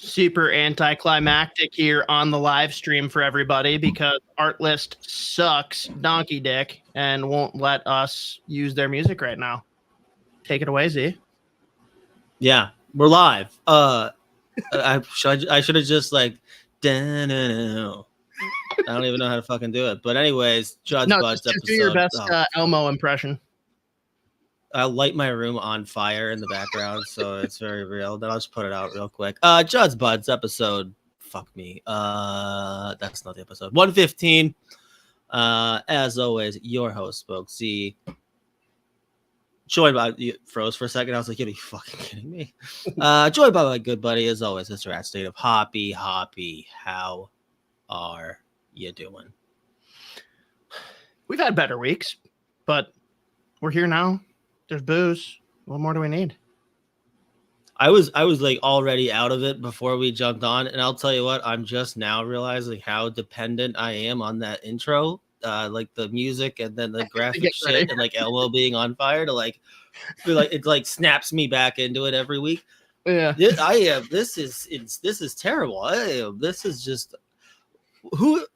super anticlimactic here on the live stream for everybody because Artlist sucks donkey dick and won't let us use their music right now. Take it away, Z. Yeah, we're live. I should have just like I don't even know how to fucking do it. But anyways, JuddzBudz just do your best Elmo impression. I'll light my room on fire in the background, so it's very real. Then I'll just put it out real quick. JuddzBudz episode. Fuck me. That's not the episode. 115. As always, your host spoke. Z. Joined by you froze for a second. I was like, "Are you fucking kidding me?" Joined by my good buddy, as always, Mr. At State of Hoppy. How are you doing? We've had better weeks, but we're here now. There's booze. What more do we need? I was like already out of it before we jumped on, and I'll tell you what, I'm just now realizing how dependent I am on that intro, like the music and then the graphic shit and like Elmo being on fire to like feel like it like snaps me back into it every week. Yeah, this is terrible. This is just who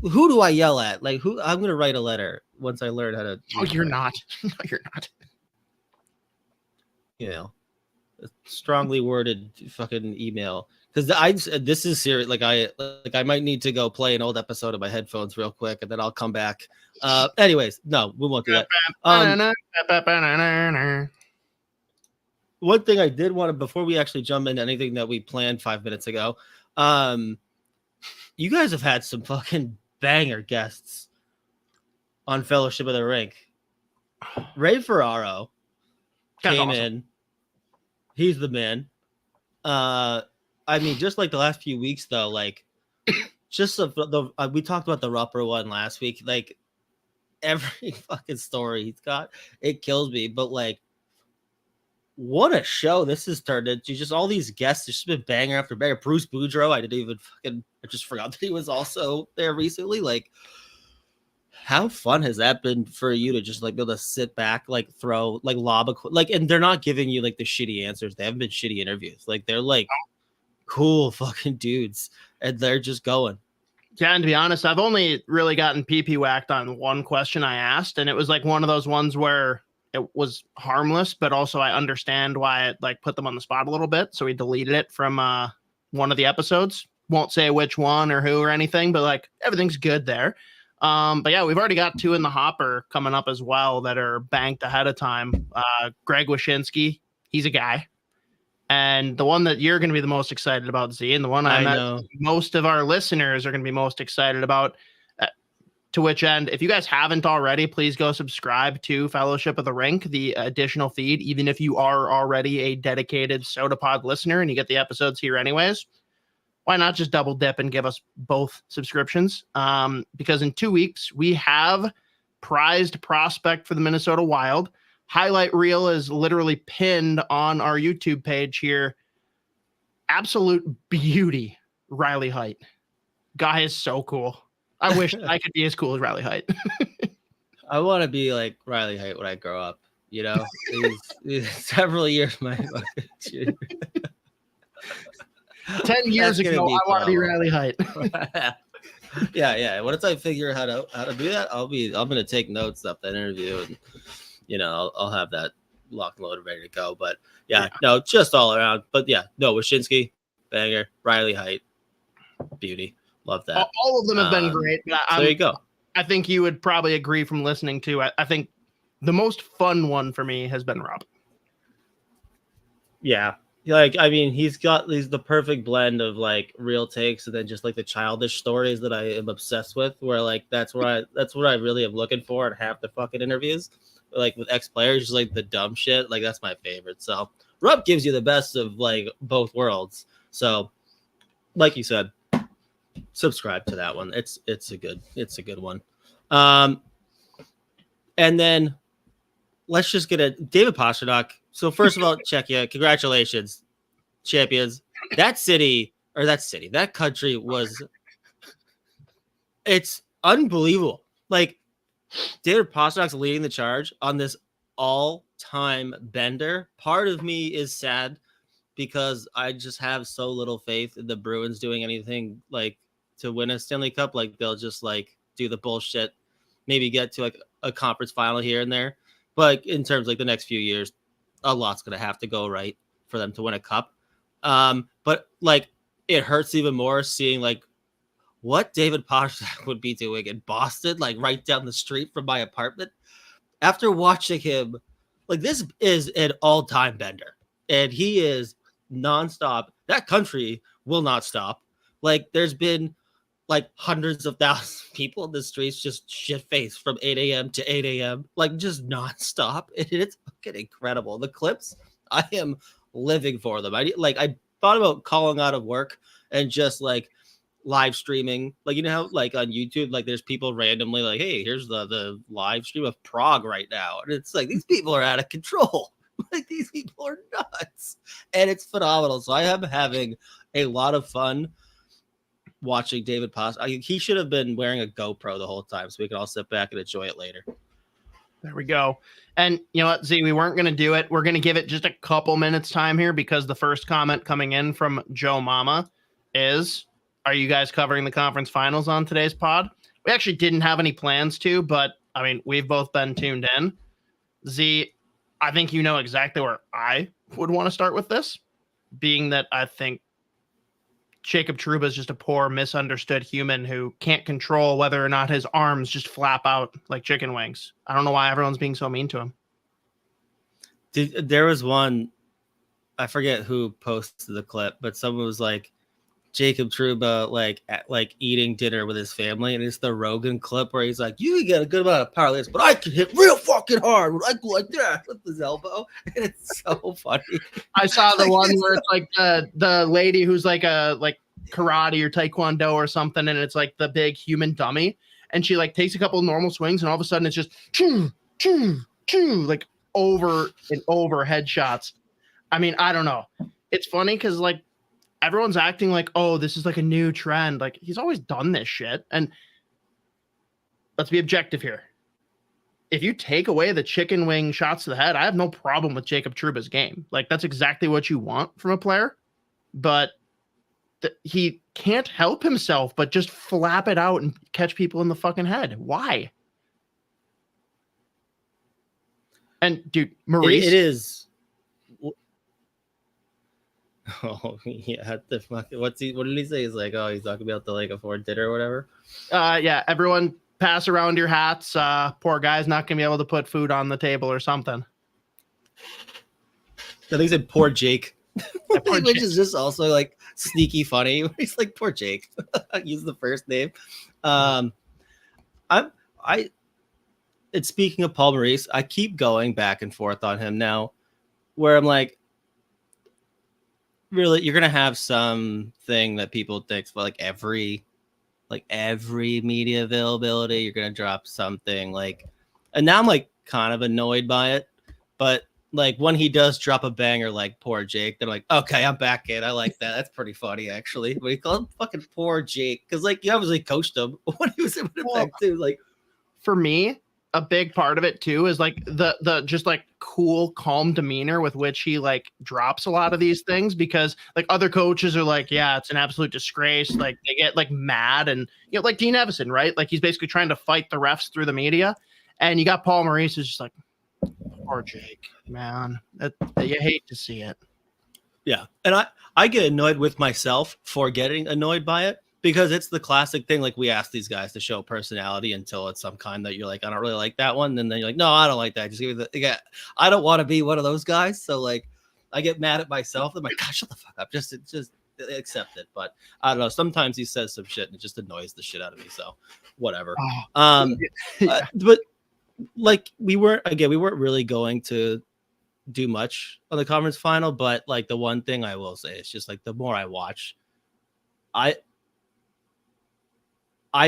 do I yell at? Like who? I'm gonna write a letter once I learn how to. Oh, you're not. No, you're not. You know, a strongly worded fucking email because this is serious. Like I might need to go play an old episode of my headphones real quick and then I'll come back. Anyways, no, we won't do that. One thing I did want to before we actually jump into anything that we planned 5 minutes ago, you guys have had some fucking banger guests on Fellowship of the Rink. Ray Ferraro came in. He's the man. I mean, just like the last few weeks, though, like, just we talked about the Rupper one last week. Like, every fucking story he's got, it kills me. But like, what a show this has turned into! Just all these guests, there's just been banger after banger. Bruce Boudreau, I just forgot that he was also there recently. Like, how fun has that been for you to just like be able to sit back, like throw, like lob, like, and they're not giving you like the shitty answers. They haven't been shitty interviews. Like they're like cool fucking dudes, and they're just going. Yeah, and to be honest, I've only really gotten pee whacked on one question I asked, and it was like one of those ones where it was harmless, but also I understand why it like put them on the spot a little bit. So we deleted it from one of the episodes. Won't say which one or who or anything, but like everything's good there. But yeah, we've already got two in the hopper coming up as well that are banked ahead of time. Greg Wyshynski, he's a guy. And the one that you're going to be the most excited about, Z, and the one I know most of our listeners are going to be most excited about, to which end, if you guys haven't already, please go subscribe to Fellowship of the Rink, the additional feed, even if you are already a dedicated Sota Pod listener and you get the episodes here anyways. Why not just double dip and give us both subscriptions? Because in 2 weeks, we have prized prospect for the Minnesota Wild. Highlight reel is literally pinned on our YouTube page here. Absolute beauty, Riley Heidt. Guy is so cool. I wish I could be as cool as Riley Heidt. I want to be like Riley Heidt when I grow up. You know, he's several years my 10 years ago, I want to be Riley Heidt. yeah. Once I figure how to do that, I'm gonna take notes of that interview, and you know, I'll have that locked and loaded, ready to go. But yeah, no, just all around. But yeah, no, Wyshynski, banger, Riley Heidt, beauty, love that. All of them have been great. But so there you go. I think you would probably agree from listening to. I think the most fun one for me has been Rob. Yeah. Like, I mean, he's the perfect blend of like real takes and then just like the childish stories that I am obsessed with, where like that's what I really am looking for in half the fucking interviews. Like with ex-players, just like the dumb shit, like that's my favorite. So Rob gives you the best of like both worlds. So like you said, subscribe to that one. It's a good one. And then let's just get a David Pastrnak. So first of all, Czechia, congratulations, champions. That country was, it's unbelievable. Like David Pastrnak's leading the charge on this all-time bender. Part of me is sad because I just have so little faith in the Bruins doing anything like to win a Stanley Cup. Like they'll just like do the bullshit, maybe get to like a conference final here and there. But in terms of like the next few years, a lot's going to have to go right for them to win a cup. But like it hurts even more seeing like what David Pastrnak would be doing in Boston, like right down the street from my apartment. After watching him, like this is an all-time bender, and he is nonstop. That country will not stop. Like there's been like hundreds of thousands of people in the streets just shit-faced from 8 a.m. to 8 a.m. like just nonstop. And it's fucking incredible. The clips, I am living for them. I thought about calling out of work and just like live streaming, like you know how like on YouTube, like there's people randomly like, hey, here's the live stream of Prague right now, and it's like these people are out of control. Like these people are nuts, and it's phenomenal. So I am having a lot of fun watching David Pastrnak. He should have been wearing a GoPro the whole time, so we can all sit back and enjoy it later. There we go. And you know what, Z, we weren't going to do it. We're going to give it just a couple minutes time here because the first comment coming in from Joe Mama is, are you guys covering the conference finals on today's pod? We actually didn't have any plans to, but I mean, we've both been tuned in. Z, I think you know exactly where I would want to start with this, being that I think Jacob Trouba is just a poor, misunderstood human who can't control whether or not his arms just flap out like chicken wings. I don't know why everyone's being so mean to him. There was one, I forget who posted the clip, but someone was like, Jacob Trouba like eating dinner with his family, and it's the Rogan clip where he's like, you get a good amount of power lifts, but I can hit real fucking hard when I go like that with his elbow. And it's so funny. I saw the one where it's like the lady who's like a karate or taekwondo or something, and it's like the big human dummy, and she like takes a couple of normal swings, and all of a sudden it's just like over and over headshots. I mean, I don't know. It's funny because like everyone's acting like, oh, this is like a new trend. Like he's always done this shit. And let's be objective here. If you take away the chicken wing shots to the head, I have no problem with Jacob Trouba's game. Like that's exactly what you want from a player, but he can't help himself, but just flap it out and catch people in the fucking head. Why? And dude, Maurice, it is. Oh yeah, the fuck. What did he say? He's like, oh, he's talking about the like afford dinner or whatever. Yeah, everyone pass around your hats. Poor guy's not gonna be able to put food on the table or something. I think he said poor Jake, Yeah, poor which Jake. is just also like sneaky funny. He's like poor Jake. Use the first name. It's speaking of Paul Maurice, I keep going back and forth on him now, where I'm like, really, you're gonna have something that people think, but like every media availability, you're gonna drop something like, and now I'm like kind of annoyed by it, but like when he does drop a banger like poor Jake, they're like, okay, I'm back in. I like that. That's pretty funny actually. But he called him fucking poor Jake because like you obviously coached him when he was in Winnipeg too. Like For me, a big part of it too is like the just like cool, calm demeanor with which he like drops a lot of these things, because like other coaches are like, yeah, it's an absolute disgrace. Like they get like mad, and you know, like Dean Evison, right? Like he's basically trying to fight the refs through the media. And you got Paul Maurice who's just like, poor Jake, man. That you hate to see it. Yeah. And I get annoyed with myself for getting annoyed by it, because it's the classic thing. Like we ask these guys to show personality until it's some kind that you're like, I don't really like that one. And then you're like, no, I don't like that. Just give me I don't want to be one of those guys. So like I get mad at myself. I'm like, God, shut the fuck up. Just accept it. But I don't know. Sometimes he says some shit and it just annoys the shit out of me. So whatever. Yeah. But like we weren't really going to do much on the conference final. But like the one thing I will say is just like the more I watch, I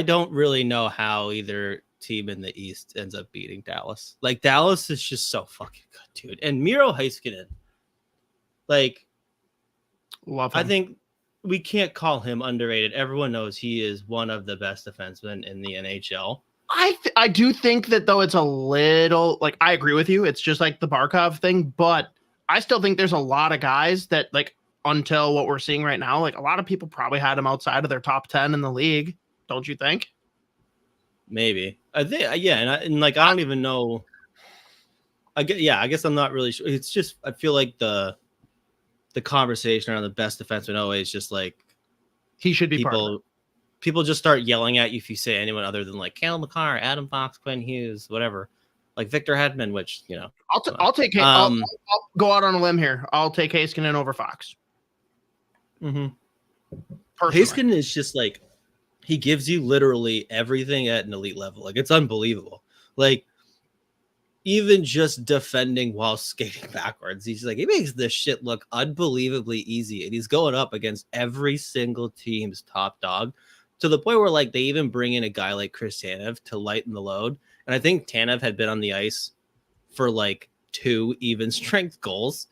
don't really know how either team in the East ends up beating Dallas. Like Dallas is just so fucking good, dude. And Miro Heiskanen, like, Love him. I think we can't call him underrated. Everyone knows he is one of the best defensemen in the NHL. I do think that though it's a little like, I agree with you. It's just like the Barkov thing, but I still think there's a lot of guys that like until what we're seeing right now. Like a lot of people probably had him outside of their top 10 in the league. Don't you think? Maybe. I think, yeah. And like, I don't even know. I guess I'm not really sure. It's just, I feel like the conversation around the best defenseman always just like he should be part of it. People just start yelling at you if you say anyone other than like Cale Makar, Adam Fox, Quinn Hughes, whatever, like Victor Hedman, which, you know, I'll take I'll go out on a limb here. I'll take Heiskanen over Fox. Heiskanen is just like, he gives you literally everything at an elite level. Like, it's unbelievable. Like, even just defending while skating backwards, he's like, he makes this shit look unbelievably easy, and he's going up against every single team's top dog, to the point where like they even bring in a guy like Chris Tanev to lighten the load. And I think Tanev had been on the ice for like 2 even strength goals,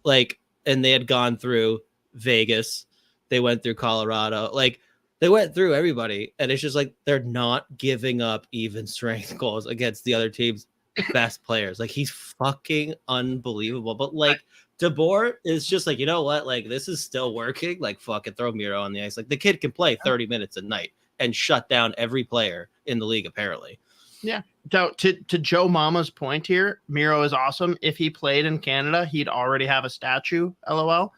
like, and they had gone through Vegas, they went through Colorado, like they went through everybody, and it's just like they're not giving up even strength goals against the other team's best players. Like, he's fucking unbelievable. But like DeBoer is just like, you know what? Like, this is still working. Like, fucking throw Miro on the ice. Like, the kid can play 30 minutes a night and shut down every player in the league, apparently. Yeah. So to Joe Mama's point here, Miro is awesome. If he played in Canada, he'd already have a statue. LOL.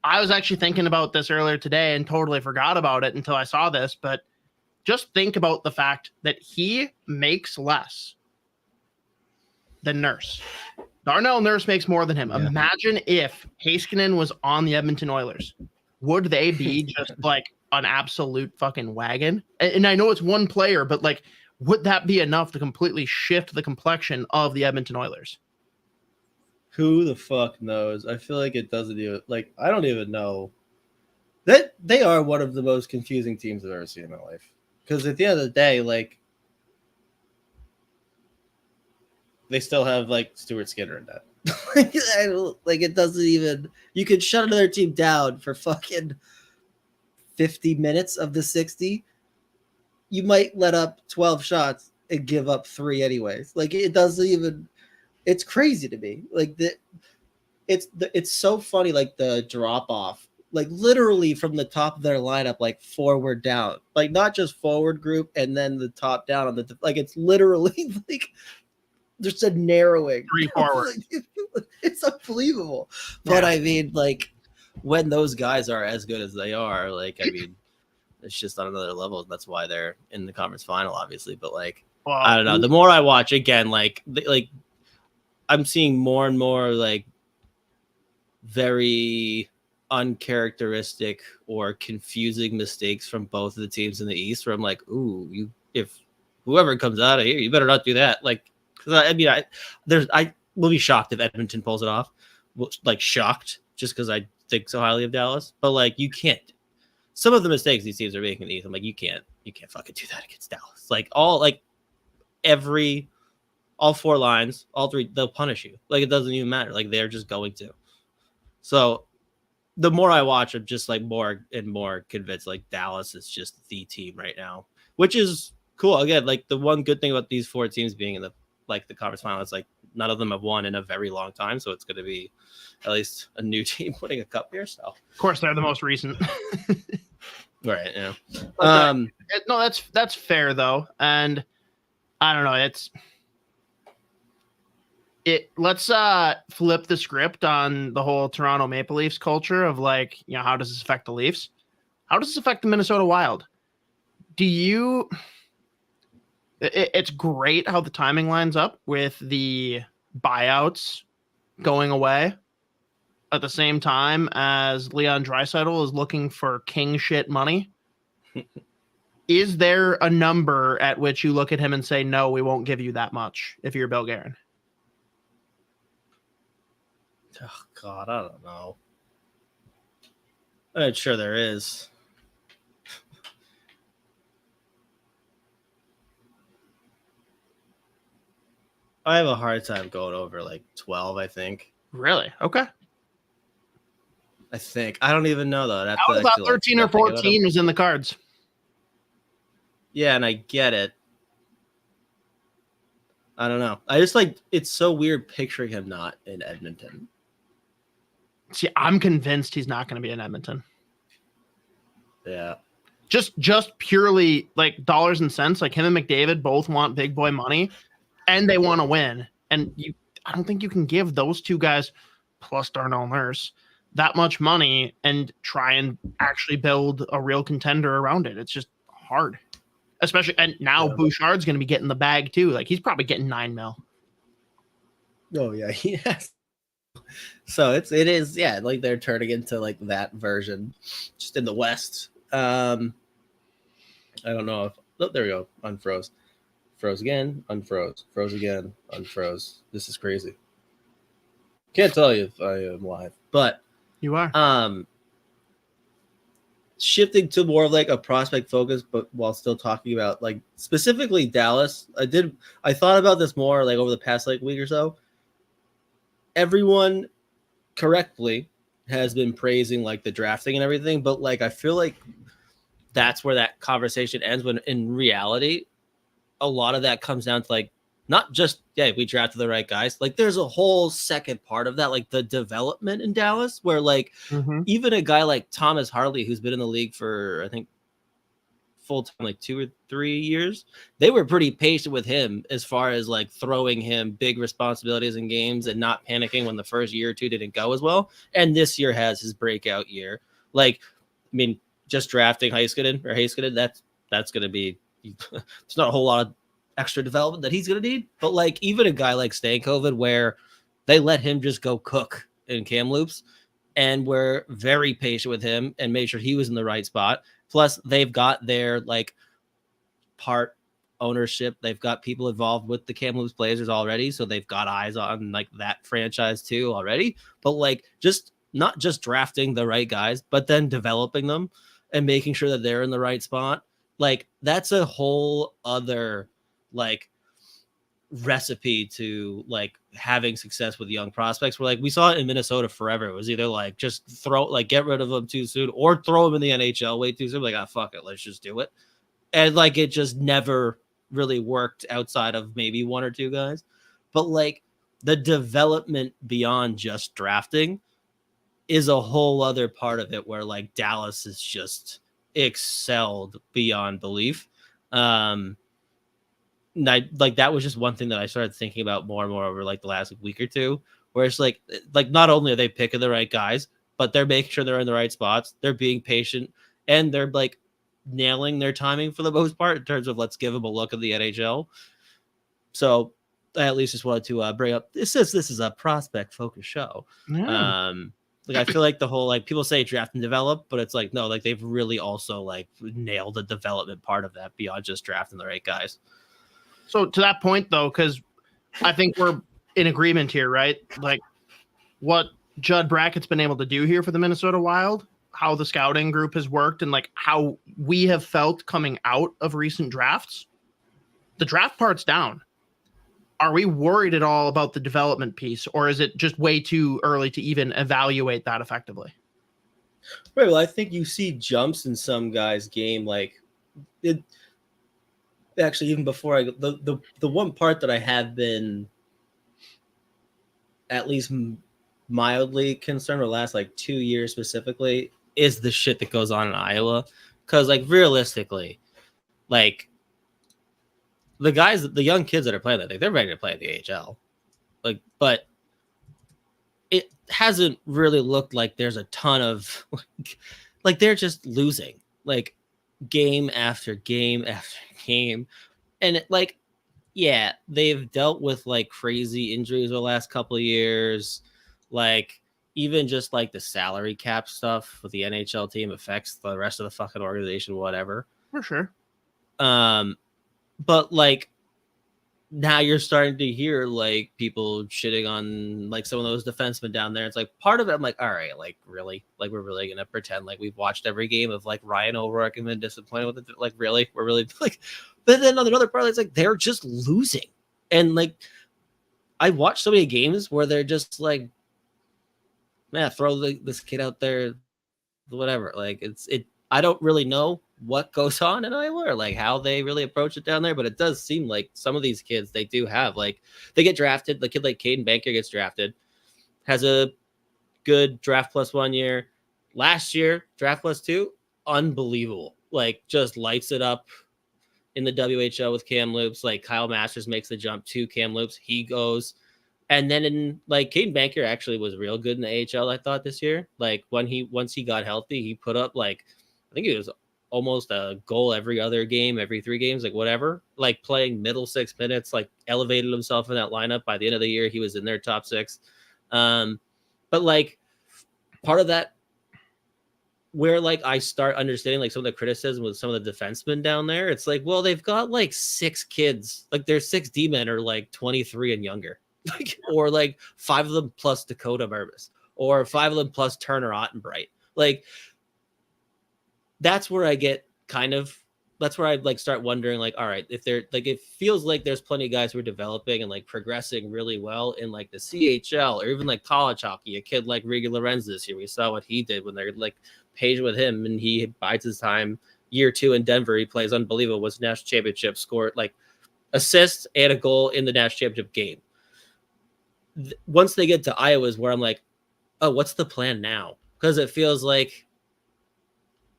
I was actually thinking about this earlier today and totally forgot about it until I saw this, but just think about the fact that he makes less than Nurse. Darnell Nurse makes more than him. Yeah. Imagine if Heiskanen was on the Edmonton Oilers. Would they be just like an absolute fucking wagon? And I know it's one player, but like, would that be enough to completely shift the complexion of the Edmonton Oilers? Who the fuck knows? I feel like it doesn't even, like, I don't even know. That they are one of the most confusing teams I've ever seen in my life. Because at the end of the day, like, they still have like Stuart Skinner in that. Like, it doesn't even, you could shut another team down for fucking 50 minutes of the 60. You might let up 12 shots and give up 3 anyways. Like, it doesn't even, it's crazy to me. Like, it's so funny, like the drop off, like literally from the top of their lineup, like forward down, like not just forward group and then the top down on the, like, it's literally like there's a narrowing 3 forward. It's unbelievable. Yeah. But I mean, like, when those guys are as good as they are, like, I mean, it's just on another level. That's why they're in the conference final, obviously. But like, well, I don't know. The more I watch, again, like I'm seeing more and more like very uncharacteristic or confusing mistakes from both of the teams in the East, where I'm like, ooh, if whoever comes out of here, you better not do that. Like, because I mean, I will be shocked if Edmonton pulls it off. Like, shocked, just because I think so highly of Dallas. But like, you can't. Some of the mistakes these teams are making in the East, I'm like, you can't fucking do that against Dallas. Like, all 4 lines, all 3, they'll punish you. Like, it doesn't even matter. Like, they're just going to. So the more I watch, I'm just like more and more convinced like Dallas is just the team right now, which is cool. Again, like, the one good thing about these 4 teams being in the conference final is like none of them have won in a very long time. So it's going to be at least a new team winning a cup here. So of course they're the most recent. Right. Yeah. No, that's fair though. And I don't know. Let's flip the script on the whole Toronto Maple Leafs culture of like, you know, how does this affect the Leafs? How does this affect the Minnesota Wild? It's great how the timing lines up with the buyouts going away at the same time as Leon Draisaitl is looking for king shit money. Is there a number at which you look at him and say, no, we won't give you that much if you're Bill Guerin? Oh, God, I don't know. I'm sure there is. I have a hard time going over like 12, I think. Really? Okay. I think. I don't even know, though. I thought 13 or 14 was in the cards. Yeah, and I get it. I don't know. I just like, it's so weird picturing him not in Edmonton. See, I'm convinced he's not going to be in Edmonton. Yeah. Just purely like dollars and cents. Like him and McDavid both want big boy money, and they want to win. And I don't think you can give those two guys plus Darnell Nurse that much money and try and actually build a real contender around it. It's just hard. Especially, and now Bouchard's going to be getting the bag too. Like he's probably getting $9 million. Oh yeah, yes. So it is like they're turning into like that version, just in the West. I don't know if there we go. Unfroze, froze again, unfroze, froze again, unfroze. This is crazy. Can't tell you if I am live, but you are. Shifting to more of like a prospect focus, but while still talking about like specifically Dallas, I thought about this more like over the past like week or so. Everyone correctly has been praising like the drafting and everything, but like I feel like that's where that conversation ends, when in reality, a lot of that comes down to like not just we drafted the right guys. Like there's a whole second part of that, like the development in Dallas, where like even a guy like Thomas Harley, who's been in the league for I think full time like 2 or 3 years, they were pretty patient with him as far as like throwing him big responsibilities in games and not panicking when the first year or two didn't go as well. And this year has his breakout year. Like, I mean, just drafting Heiskanen, that's going to be, it's not a whole lot of extra development that he's going to need. But like even a guy like Stankoven, where they let him just go cook in Kamloops and were very patient with him and made sure he was in the right spot. Plus, they've got their like part ownership. They've got people involved with the Kamloops Blazers already, so they've got eyes on like that franchise too already. But like, just not just drafting the right guys, but then developing them and making sure that they're in the right spot. Like that's a whole other like recipe to like having success with young prospects. Where like we saw it in Minnesota forever. It was either like just get rid of them too soon or throw them in the NHL way too soon. Like, fuck it, let's just do it. And like it just never really worked outside of maybe one or two guys. But like the development beyond just drafting is a whole other part of it, where like Dallas is just excelled beyond belief. Like that was just one thing that I started thinking about more and more over like the last week or two, where it's like not only are they picking the right guys, but they're making sure they're in the right spots. They're being patient and they're like nailing their timing for the most part in terms of let's give them a look at the NHL. So I at least just wanted to bring up, this is a prospect focused show. Yeah. Like I feel like the whole like people say draft and develop, but it's like no, like they've really also like nailed the development part of that beyond just drafting the right guys. So to that point, though, because I think we're in agreement here, right? Like what Judd Brackett's been able to do here for the Minnesota Wild, how the scouting group has worked, and like how we have felt coming out of recent drafts. The draft part's down. Are we worried at all about the development piece, or is it just way too early to even evaluate that effectively? Right. Well, I think you see jumps in some guys' game, like it. Actually, even before the one part that I have been at least mildly concerned with the last like 2 years specifically is the shit that goes on in Iowa. Because like realistically, like the young kids that are playing that, like, they're ready to play at the AHL. Like, but it hasn't really looked like there's a ton of like they're just losing like game after game after game. And like, yeah, they've dealt with like crazy injuries the last couple of years. Like even just like the salary cap stuff with the NHL team affects the rest of the fucking organization, whatever. For sure. But like now you're starting to hear like people shitting on like some of those defensemen down there. It's like part of it, I'm like, all right, like really, like we're really gonna pretend like we've watched every game of like Ryan O'Rourke and been disappointed with it. Like really, we're really like. But then on another part, it's like they're just losing, and like I watched so many games where they're just like, man, throw this kid out there, whatever. Like it. I don't really know what goes on in Iowa or like how they really approach it down there, but it does seem like some of these kids, they do have like, they get drafted. The kid like Caden Banker gets drafted, has a good draft plus 1 year. Last year, draft plus 2, unbelievable. Like, just lights it up in the WHL with Kamloops. Like, Kyle Masters makes the jump to Kamloops. He goes. And then in like Caden Bankier actually was real good in the AHL, I thought, this year. Like once he got healthy, he put up like, I think it was almost a goal every other game, every 3 games, like whatever. Like playing middle 6 minutes, like elevated himself in that lineup. By the end of the year, he was in their top 6. But like part of that, where like I start understanding like some of the criticism with some of the defensemen down there, it's like, well, they've got like 6 kids, like their 6 D-men are like 23 and younger. Like, or like 5 of them plus Dakota Mervis, or 5 of them plus Turner Ottenbright. Like, that's where I get that's where I like start wondering, like, all right, if they're like, it feels like there's plenty of guys who are developing and like progressing really well in like the CHL or even like college hockey. A kid like Riga Lorenz this year, we saw what he did when they're like paged with him, and he bides his time. Year 2 in Denver, he plays unbelievable, was national championship, scored like assists and a goal in the national championship game. Once they get to Iowa is where I'm like, oh, what's the plan now? Because it feels like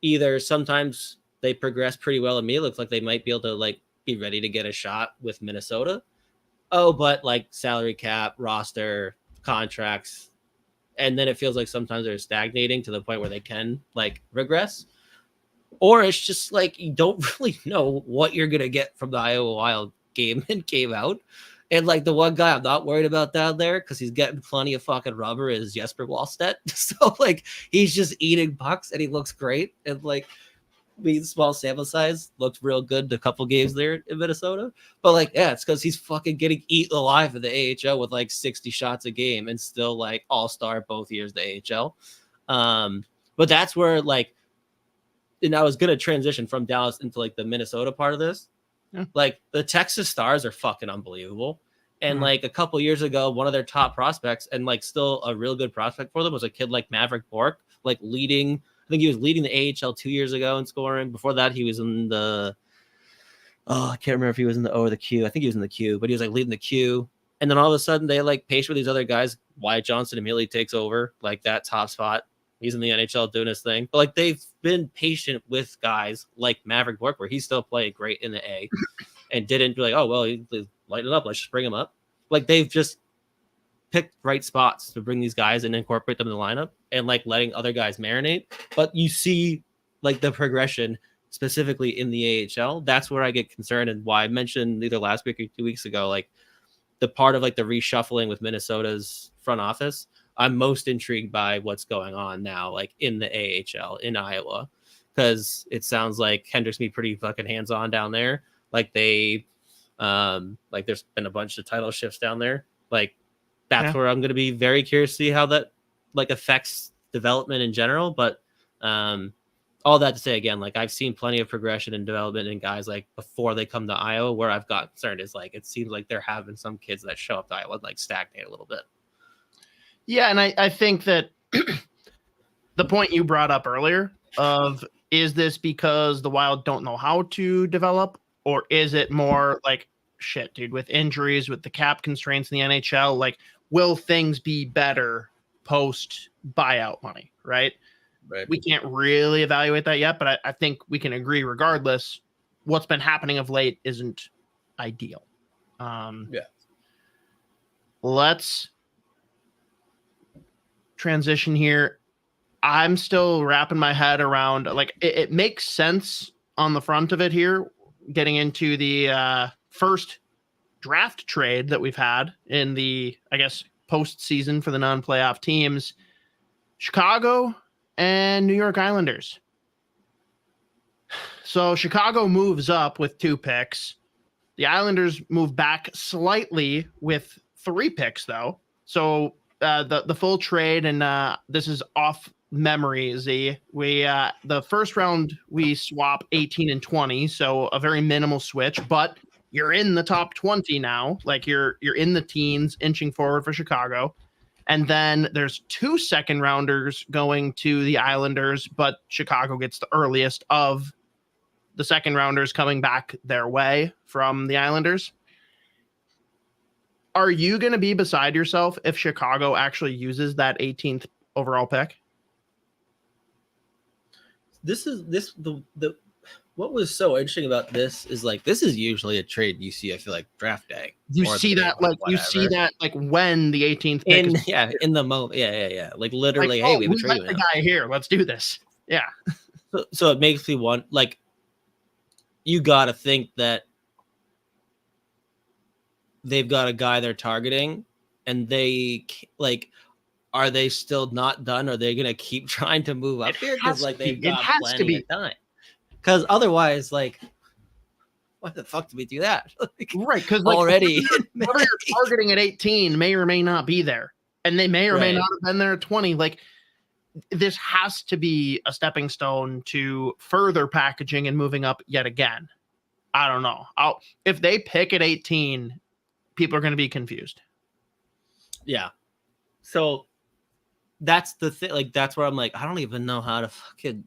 either sometimes they progress pretty well and me looks like they might be able to like be ready to get a shot with Minnesota. Oh, but like salary cap, roster, contracts. And then it feels like sometimes they're stagnating to the point where they can like regress. Or it's just like you don't really know what you're going to get from the Iowa Wild game and game out. And like the one guy I'm not worried about down there because he's getting plenty of fucking rubber is Jesper Wallstedt. So like he's just eating pucks and he looks great. And like being small sample size looked real good a couple games there in Minnesota. But like, yeah, it's because he's fucking getting eaten alive in the AHL with like 60 shots a game and still like all-star both years the AHL. But that's where like, and I was gonna transition from Dallas into like the Minnesota part of this. Yeah. Like the Texas Stars are fucking unbelievable. And like a couple years ago, one of their top prospects and like still a real good prospect for them was a kid like Maverick Bork, like leading. I think he was leading the AHL 2 years ago in scoring. Before that, he was in the, I can't remember if he was in the O or the Q. I think he was in the Q, but he was like leading the Q. And then all of a sudden they like pace with these other guys. Wyatt Johnson immediately takes over like that top spot. He's in the NHL doing his thing. But like they've been patient with guys like Maverick Bork, where he's still playing great in the A and didn't be like, oh, well, he's lighting up. Let's just bring him up. Like they've just picked right spots to bring these guys and incorporate them in the lineup and like letting other guys marinate. But you see like the progression specifically in the AHL. That's where I get concerned and why I mentioned either last week or 2 weeks ago, like the part of like the reshuffling with Minnesota's front office. I'm most intrigued by what's going on now, like in the AHL in Iowa, because it sounds like Hendrick's be pretty fucking hands-on down there. Like they, like there's been a bunch of title shifts down there. Like that's where I'm going to be very curious to see how that like affects development in general. But all that to say, again, like I've seen plenty of progression and development in guys like before they come to Iowa. Where I've got concerned is like it seems like they're having some kids that show up to Iowa like stagnate a little bit. Yeah, and I think that the point you brought up earlier of is this because the Wild don't know how to develop, or is it more like shit, dude, with injuries, with the cap constraints in the NHL, like will things be better post buyout money, right? Right. We can't really evaluate that yet, but I think we can agree regardless, what's been happening of late isn't ideal. Let's transition here. I'm still wrapping my head around like it makes sense on the front of it here, getting into the first draft trade that we've had in the, I guess, postseason for the non-playoff teams, Chicago and New York Islanders. So Chicago moves up with 2 picks. The Islanders move back slightly with 3 picks though. So the full trade, and this is off memory, Z. We the first round we swap 18 and 20, so a very minimal switch, but you're in the top 20 now. Like you're in the teens, inching forward for Chicago. And then there's 2 second rounders going to the Islanders, but Chicago gets the earliest of the second rounders coming back their way from the Islanders. Are you going to be beside yourself if Chicago actually uses that 18th overall pick. What was so interesting about this is like this is usually a trade you see. I feel like draft day. You see that like when the 18th pick in the moment. Yeah. Like literally, like, hey, we let the guy here. Let's do this. Yeah. So it makes me want like you got to think that they've got a guy they're targeting, and they like. Are they still not done? Are they going to keep trying to move up here? Because like they've got plenty of time. Because otherwise, like, what the fuck did we do that? Like, right? Because like, already, whoever you're targeting at 18 may or may not be there, and they may or may not have been there at 20. Like, this has to be a stepping stone to further packaging and moving up yet again. I don't know. If they pick at 18, people are going to be confused. Yeah. So that's the thing. Like, that's where I'm like, I don't even know how to fucking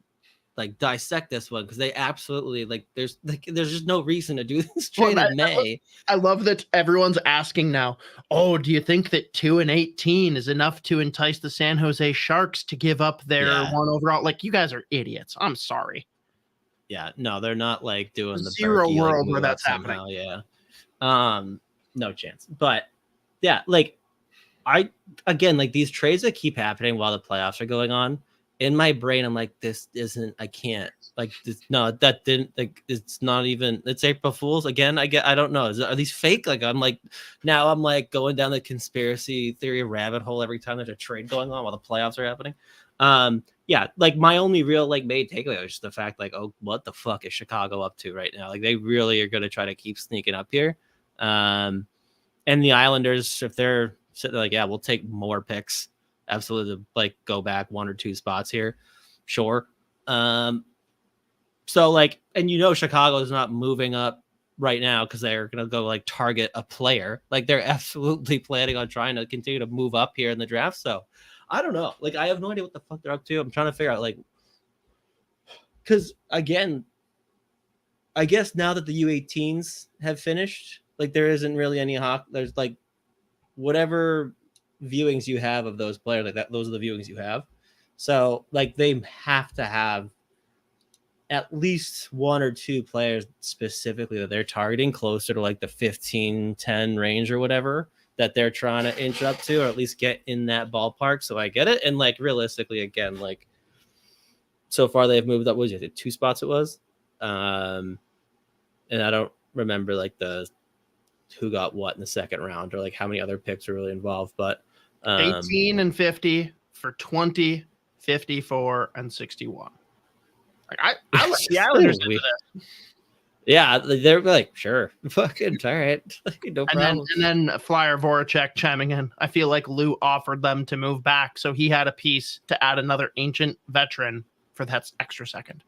like dissect this one, because they absolutely like there's just no reason to do this trade in May. I love that everyone's asking now, oh, do you think that 2 and 18 is enough to entice the San Jose Sharks to give up their one overall? Like, you guys are idiots. I'm sorry. Yeah, no, they're not like doing the zero Berkey, world like, where that's somehow. happening. Yeah. No chance. But yeah, like again, like these trades that keep happening while the playoffs are going on, in my brain, I'm like, this isn't, I can't, like, this, no, that didn't, like, it's not even, it's April Fool's again. I don't know. Are these fake? Like, I'm like going down the conspiracy theory rabbit hole every time there's a trade going on while the playoffs are happening. Yeah, like my only real like main takeaway was just the fact, like, oh, what the fuck is Chicago up to right now? Like, they really are going to try to keep sneaking up here. And the Islanders, if they're sitting like, yeah, we'll take more picks. Absolutely, like go back 1 or 2 spots here, sure. So like, and Chicago is not moving up right now because they're gonna go like target a player. Like, they're absolutely planning on trying to continue to move up here in the draft. So I don't know. Like, I have no idea what the fuck they're up to. I'm trying to figure out, like, because again, I guess now that the U18s have finished, like there isn't really any there's like whatever viewings you have of those players, like that, those are the viewings you have. So like they have to have at least 1 or 2 players specifically that they're targeting closer to like the 15-10 range or whatever that they're trying to inch up to, or at least get in that ballpark. So I get it. And like realistically, again, like so far they've moved up, what was it, 2 spots it was? And I don't remember like the who got what in the second round or like how many other picks are really involved, but 18 and 50 for 20, 54 and 61. Like I like the Islanders into this. Yeah, they're like, sure, fucking all right, no problem. And then Flyer Voracek chiming in. I feel like Lou offered them to move back, so he had a piece to add another ancient veteran for that extra second.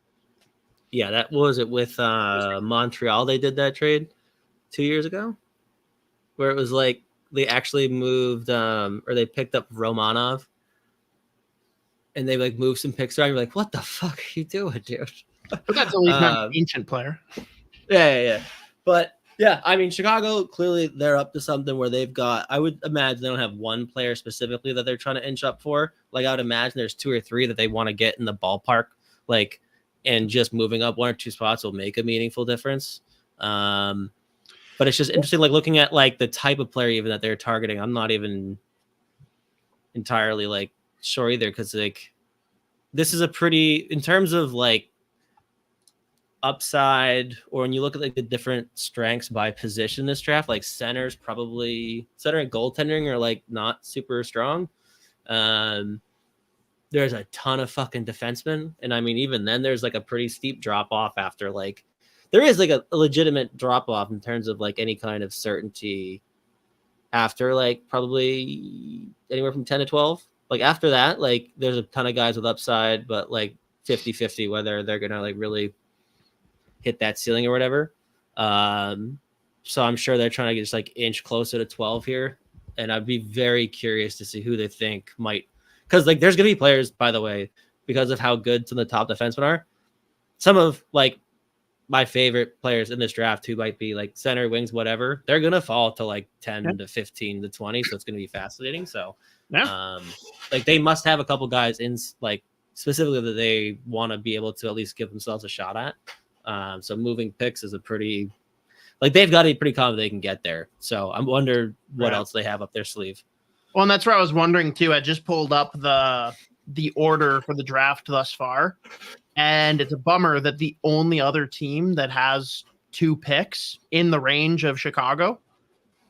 Yeah, that was it with Montreal. They did that trade 2 years ago, where it was like they actually moved or they picked up Romanov and they like moved some picks around. You're like, what the fuck are you doing, dude? But that's at least not an ancient player. Yeah. But yeah, I mean, Chicago, clearly they're up to something where they've got, I would imagine they don't have one player specifically that they're trying to inch up for. Like, I would imagine there's 2 or 3 that they want to get in the ballpark, like, and just moving up 1 or 2 spots will make a meaningful difference. But it's just interesting, like looking at like the type of player even that they're targeting. I'm not even entirely like sure either, because like this is a pretty, in terms of like upside, or when you look at like the different strengths by position in this draft, like center and goaltending are like not super strong. There's a ton of fucking defensemen, and I mean even then there's like a pretty steep drop off after like. There is like a legitimate drop off in terms of like any kind of certainty after like probably anywhere from 10 to 12. Like after that, like there's a ton of guys with upside, but like 50-50 whether they're going to like really hit that ceiling or whatever. So I'm sure they're trying to just like inch closer to 12 here. And I'd be very curious to see who they think might, because like there's going to be players, by the way, because of how good some of the top defensemen are. Some of like my favorite players in this draft who might be like center, wings, whatever, they're going to fall to like 10 to 15 to 20. So it's going to be fascinating. So Yeah. Like they must have a couple guys in like specifically that they want to be able to at least give themselves a shot at. So moving picks is a pretty like they've got to be pretty confident they can get there. So I wonder what else they have up their sleeve. Well, and that's where I was wondering too. I just pulled up the order for the draft thus far, and it's a bummer that the only other team that has 2 picks in the range of Chicago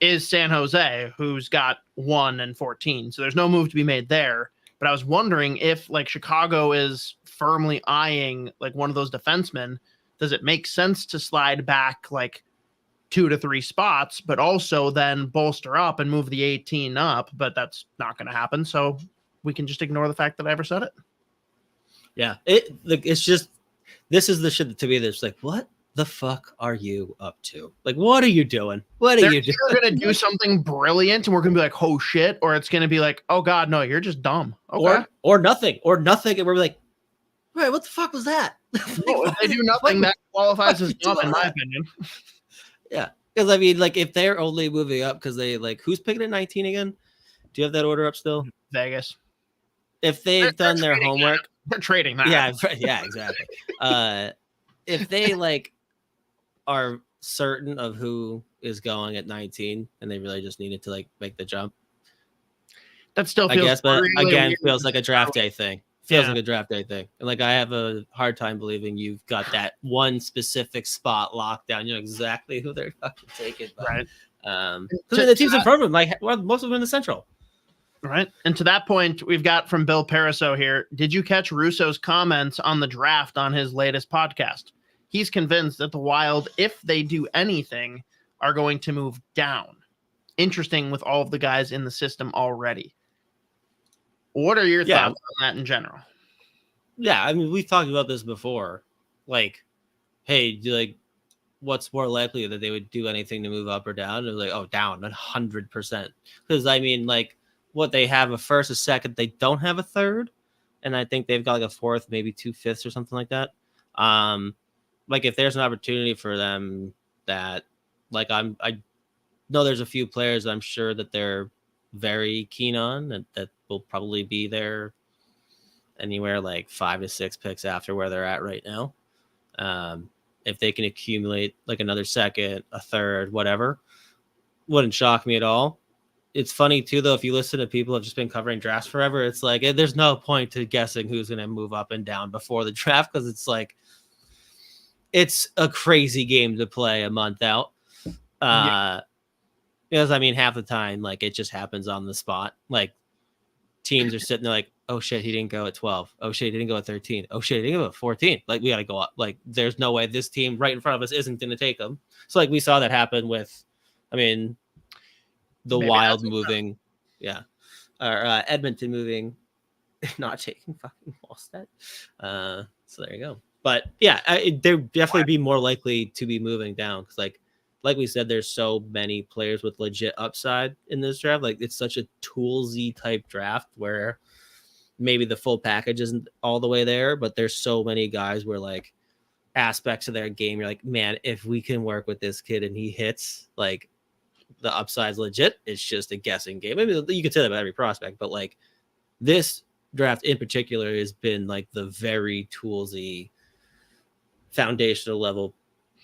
is San Jose, who's got 1 and 14. So there's no move to be made there. But I was wondering if like Chicago is firmly eyeing like one of those defensemen, does it make sense to slide back like 2 to 3 spots, but also then bolster up and move the 18 up? But that's not going to happen. So we can just ignore the fact that I ever said it. Yeah. It's just, this is the shit to me that's like, what the fuck are you up to? Like, what are you doing? What are you doing? They're going to do something brilliant and we're going to be like, oh shit. Or it's going to be like, oh God, no, you're just dumb. Okay. Or nothing. And we're like, wait, what the fuck was that? No, if they do nothing, that qualifies as dumb in my opinion. Yeah. Because I mean, like, if they're only moving up because they like, who's picking at 19 again? Do you have that order up still? Vegas. If they've done their homework. They're trading that. Yeah, exactly. If they like are certain of who is going at 19 and they really just needed to like make the jump. That still feels, I guess, but really again, weird. feels like a draft day thing. Like a draft day thing. And like, I have a hard time believing you've got that one specific spot locked down. You know exactly who they're fucking taking. But, right. Because the teams in front of them, like most of them in the Central. Right. And to that point, we've got from Bill Pariseau here. Did you catch Russo's comments on the draft on his latest podcast? He's convinced that the Wild, if they do anything, are going to move down. Interesting with all of the guys in the system already. What are your thoughts on that in general? Yeah, I mean, we've talked about this before. Like, hey, what's more likely that they would do anything to move up or down? And it was like, oh, down 100%. Because I mean, like, what they have a first, a second, they don't have a third, and I think they've got like a fourth, maybe 2/5 or something like that. Like if there's an opportunity for them that, like, I know there's a few players I'm sure that they're very keen on that will probably be there anywhere like 5 to 6 picks after where they're at right now. If they can accumulate like another second, a third, whatever, wouldn't shock me at all. It's funny too, though, if you listen to people who have just been covering drafts forever, it's like there's no point to guessing who's going to move up and down before the draft because it's like it's a crazy game to play a month out. Because I mean, half the time, like it just happens on the spot. Like teams are sitting there like, oh shit, he didn't go at 12. Oh shit, he didn't go at 13. Oh shit, he didn't go at 14. Like we got to go up. Like there's no way this team right in front of us isn't going to take them. So like we saw that happen with, I mean, the Maybe Wild moving, or Edmonton moving, not taking fucking Wallstedt. So there you go. But yeah, they'd definitely be more likely to be moving down because, like we said, there's so many players with legit upside in this draft. Like it's such a toolsy type draft where maybe the full package isn't all the way there, but there's so many guys where like aspects of their game, you're like, man, if we can work with this kid and he hits, like the upside's legit. It's just a guessing game. I mean, you could say that about every prospect, but like this draft in particular has been like the very toolsy foundational level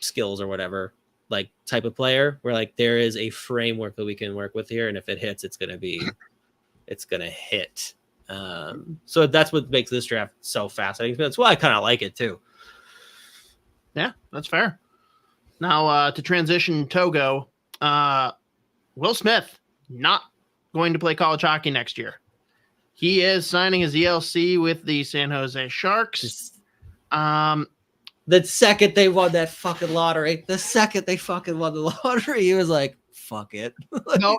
skills or whatever, like type of player where like there is a framework that we can work with here. And if it hits, it's going to hit. So that's what makes this draft so fascinating. That's why I kind of like it too. Yeah, that's fair. Now to transition Togo, Will Smith not going to play college hockey next year. He is signing his ELC with the San Jose Sharks. The second they won that fucking lottery, he was like, fuck it. Like, no,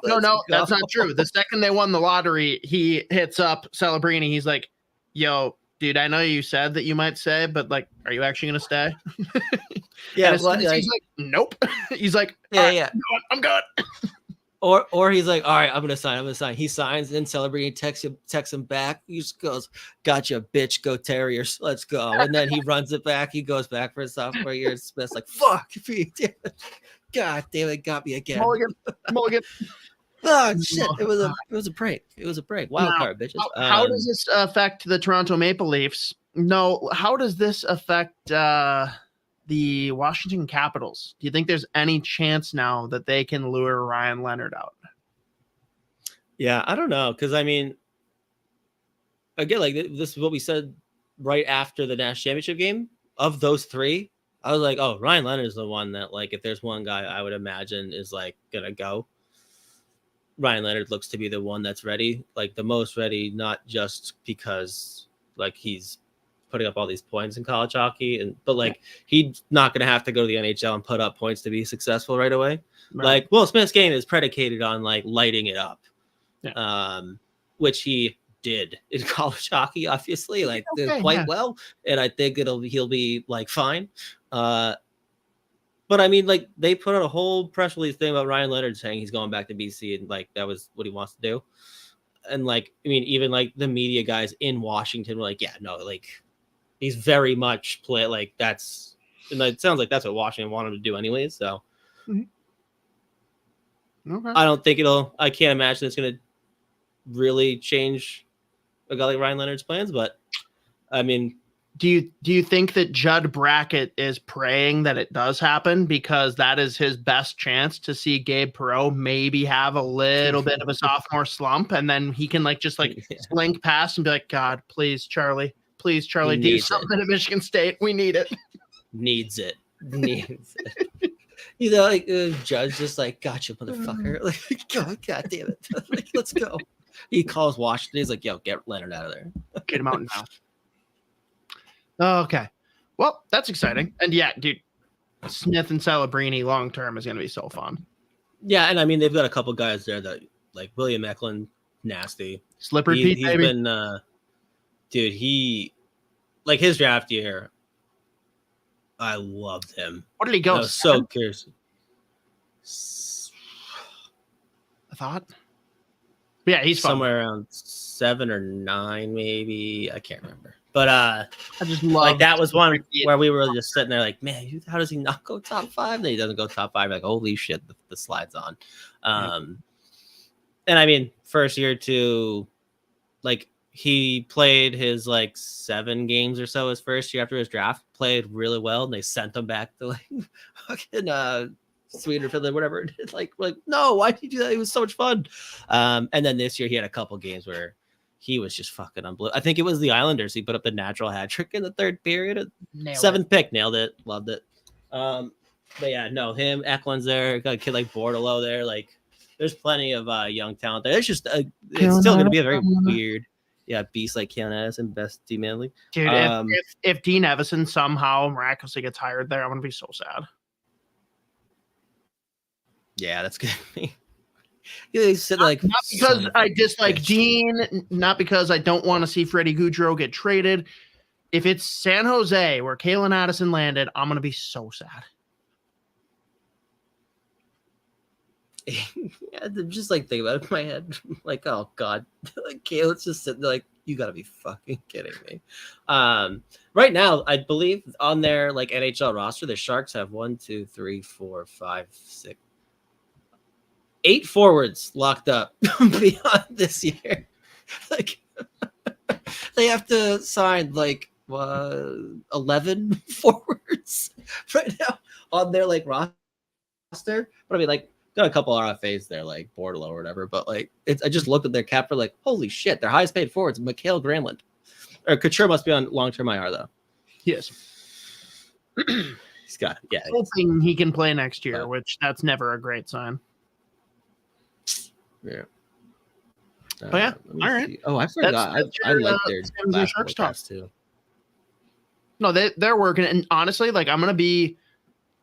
that's not true. The second they won the lottery, he hits up Celebrini. He's like, yo, dude, I know you said that you might stay, but like, are you actually going to stay? Yeah. He's like, nope. He's like, yeah. I'm good. Or he's like, all right, I'm gonna sign. He signs, and Celebrini texts him back. He just goes, gotcha, bitch, go Terriers, let's go. And then he runs it back. He goes back for his sophomore year. Smith's like, fuck me, damn it. God damn it, got me again. Mulligan. Oh shit! It was a prank. It was a prank. Wild card, bitches. How does this affect the Toronto Maple Leafs? No, how does this affect the Washington Capitals? Do you think there's any chance now that they can lure Ryan Leonard out? Yeah, I don't know, because I mean, again, like this is what we said right after the National Championship game. Of those three, I was like, oh, Ryan Leonard is the one that, like, if there's one guy I would imagine is like gonna go, Ryan Leonard looks to be the one that's ready, like the most ready, not just because like he's putting up all these points in college hockey, but like he's not going to have to go to the NHL and put up points to be successful right away. Right. Like Will Smith's game is predicated on like lighting it up, which he did in college hockey, obviously, like quite well, and I think he'll be like fine. But I mean, like they put out a whole press release thing about Ryan Leonard saying he's going back to BC, and like that was what he wants to do. And like, I mean, even like the media guys in Washington were like, yeah, no, like he's very much like that's, and it sounds like that's what Washington wanted to do anyways. So I don't think I can't imagine it's going to really change a guy like Ryan Leonard's plans. But I mean, do you think that Judd Brackett is praying that it does happen, because that is his best chance to see Gabe Perreault maybe have a little bit of a sophomore slump, and then he can like just like slink past and be like, God, please, Charlie, do something at Michigan State. We need it. Needs it. You know, like Judge just like, gotcha, motherfucker. Like, God damn it. Like, let's go. He calls Washington. He's like, yo, get Leonard out of there. Get him out now. Okay. Well, that's exciting. And yeah, dude, Smith and Celebrini long term is going to be so fun. Yeah, and I mean, they've got a couple guys there that, like William Eklund, nasty. Slippery Pete, he's baby. Been, dude, he, like his draft year, I loved him. What did he go? I was so curious. I thought. Yeah, he's somewhere around 7 or 9, maybe. I can't remember. But I just love like that was one where we were just sitting there like, man, how does he not go top 5? Then he doesn't go top 5. Like, holy shit, the slide's on. And I mean, first year too, like he played his like 7 games or so his first year after his draft, played really well, and they sent him back to like fucking Sweden or Finland, whatever. Like no, why did you do that? It was so much fun. And then this year he had a couple games where he was just fucking unbelievable. I think it was the Islanders. He put up the natural hat trick in the 3rd period. 7th pick, nailed it, loved it. But yeah, no, him, Eklund's there. Got a kid like Bordelot there. Like, there's plenty of young talent there. It's just it's still going to be a very weird, beast like Keon Addison, best D Manley. Dude, if Dean Evison somehow miraculously gets hired there, I'm gonna be so sad. Yeah, that's good. He said like not because I dislike Dean, not because I don't want to see Freddie Gaudreau get traded. If it's San Jose where Kalen Addison landed, I'm gonna be so sad. Yeah, just like think about it in my head, like, oh god, like Kalen's just sitting there like, you gotta be fucking kidding me. Right now, I believe on their like NHL roster, the Sharks have 1, 2, 3, 4, 5, 6. 8 forwards locked up beyond this year. Like they have to sign like 11 forwards right now on their like roster. But I mean, like got a couple RFAs there, like Bordelot or whatever. But like I just looked at their cap for like, holy shit, their highest paid forwards, Mikhail Granlund. Or Couture must be on long-term IR though. Yes. He's got hoping he can play next year, which that's never a great sign. Yeah. Oh yeah. All right. Oh, I forgot. I like their Sharks talk too. No, they're working, and honestly, like I'm gonna be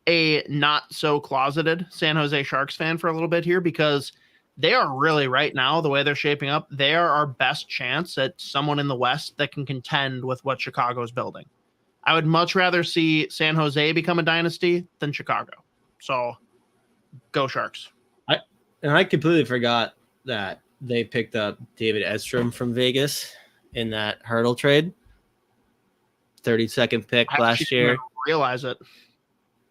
a not so closeted San Jose Sharks fan for a little bit here, because they are really right now, the way they're shaping up, they are our best chance at someone in the West that can contend with what Chicago's building. I would much rather see San Jose become a dynasty than Chicago. So go Sharks. And I completely forgot that they picked up David Edstrom from Vegas in that hurdle trade. 32nd pick last year. Realize it.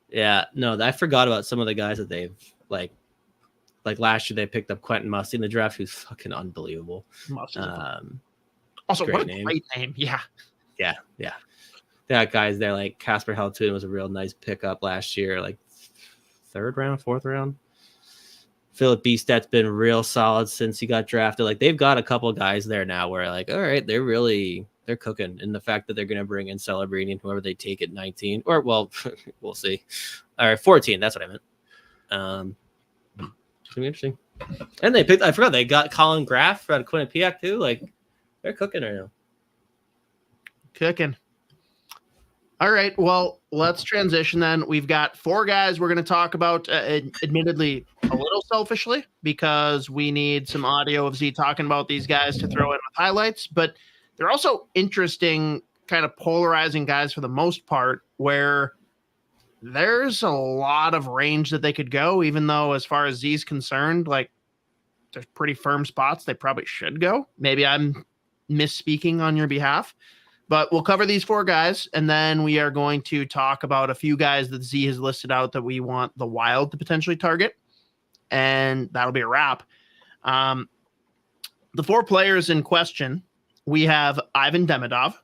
Yeah, no, I forgot about some of the guys that they've like Like last year, they picked up Quentin Musty in the draft, who's fucking unbelievable. Also, what a name. great name. Yeah. That guy's there. Like Casper Heltun was a real nice pickup last year, like 3rd round, 4th round. Philip Bistad's been real solid since he got drafted. Like they've got a couple guys there now where like, all right, they're cooking. And the fact that they're going to bring in Celebrini and whoever they take at 19, or well, we'll see. All right, 14. That's what I meant. It's gonna be interesting. And I forgot they got Colin Graff out of Quinnipiac too. Like they're cooking right now. Cooking. All right. Well, let's transition then. We've got 4 guys we're going to talk about, admittedly, a little selfishly, because we need some audio of Z talking about these guys to throw in with highlights. But they're also interesting, kind of polarizing guys for the most part, where there's a lot of range that they could go, even though as far as Z's concerned, like there's pretty firm spots they probably should go. Maybe I'm misspeaking on your behalf. But we'll cover these 4 guys, and then we are going to talk about a few guys that Z has listed out that we want the Wild to potentially target, and that'll be a wrap. The 4 players in question, we have Ivan Demidov,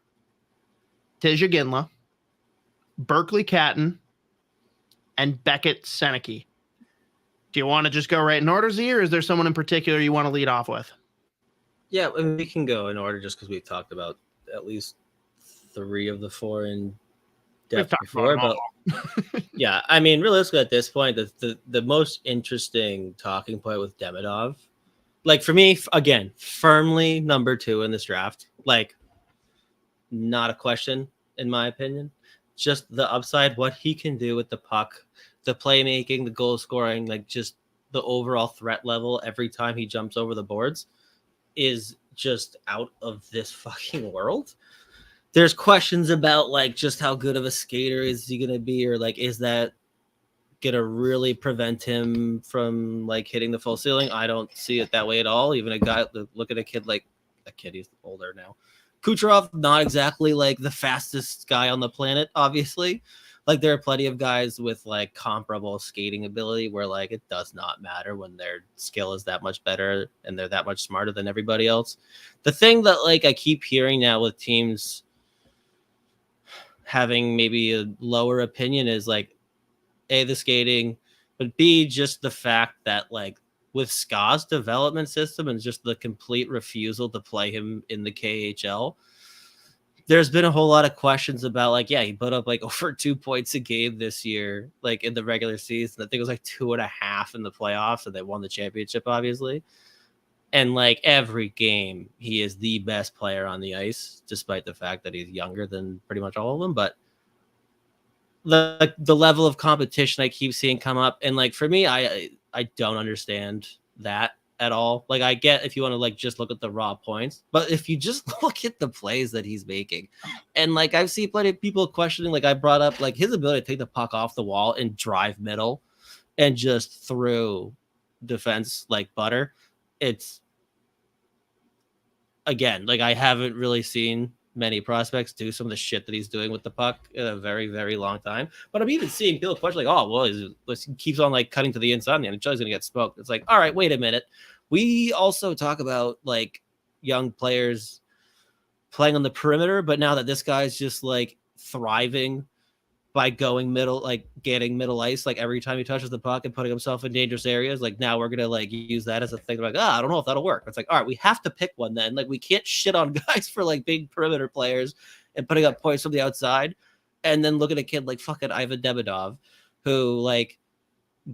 Tija Ginla, Berkeley Catton, and Beckett Seneke. Do you want to just go right in order, Z, or is there someone in particular you want to lead off with? Yeah, I mean, we can go in order just because we've talked about at least 3 of the 4 in depth before, but yeah, I mean, realistically at this point, the most interesting talking point with Demidov, like for me, again, firmly number 2 in this draft, like not a question in my opinion, just the upside, what he can do with the puck, the playmaking, the goal scoring, like just the overall threat level every time he jumps over the boards is just out of this fucking world. There's questions about like just how good of a skater is he gonna be, or like is that gonna really prevent him from like hitting the full ceiling? I don't see it that way at all. Even a guy, look at a kid like a kid, he's older now. Kucherov, not exactly like the fastest guy on the planet, obviously. Like there are plenty of guys with like comparable skating ability where like it does not matter when their skill is that much better and they're that much smarter than everybody else. The thing that like I keep hearing now with teams having maybe a lower opinion is like A, the skating, but B, just the fact that like with Ska's development system and just the complete refusal to play him in the KHL, there's been a whole lot of questions about like, yeah, he put up like over 2 points a game this year, like in the regular season. I think it was like 2.5 in the playoffs, and they won the championship, obviously. And like every game, he is the best player on the ice, despite the fact that he's younger than pretty much all of them. But the level of competition I keep seeing come up, and like for me, I don't understand that at all. Like I get if you want to like just look at the raw points, but if you just look at the plays that he's making, and like I've seen plenty of people questioning, like I brought up like his ability to take the puck off the wall and drive middle and just through defense like butter. It's again, like I haven't really seen many prospects do some of the shit that he's doing with the puck in a very, very long time. But I'm even seeing people question like, oh, well, he keeps on like cutting to the inside and the NHL's going to get smoked. It's like, all right, wait a minute. We also talk about like young players playing on the perimeter, but now that this guy's just like thriving by going middle, like getting middle ice, like every time he touches the puck and putting himself in dangerous areas, like now we're gonna like use that as a thing. Like, I don't know if that'll work. It's like, all right, we have to pick one then. Like we can't shit on guys for like big perimeter players and putting up points from the outside, and then look at a kid like fucking Ivan Demidov, who like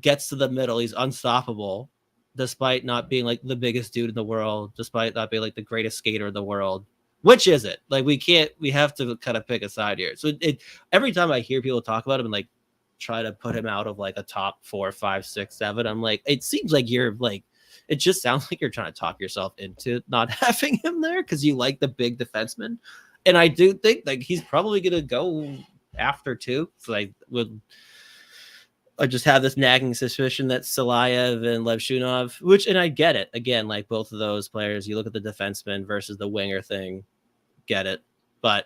gets to the middle, he's unstoppable, despite not being like the biggest dude in the world, despite not being like the greatest skater in the world. Which is it? Like we have to kind of pick a side here. So every time I hear people talk about him and like try to put him out of like a top 4, 5, 6, 7, I'm like, it seems like you're like, it just sounds like you're trying to talk yourself into not having him there because you like the big defenseman. And I do think like he's probably gonna go after 2. So I just have this nagging suspicion that Salayev and Levshunov, which, and I get it. Again, like both of those players, you look at the defenseman versus the winger thing, get it. But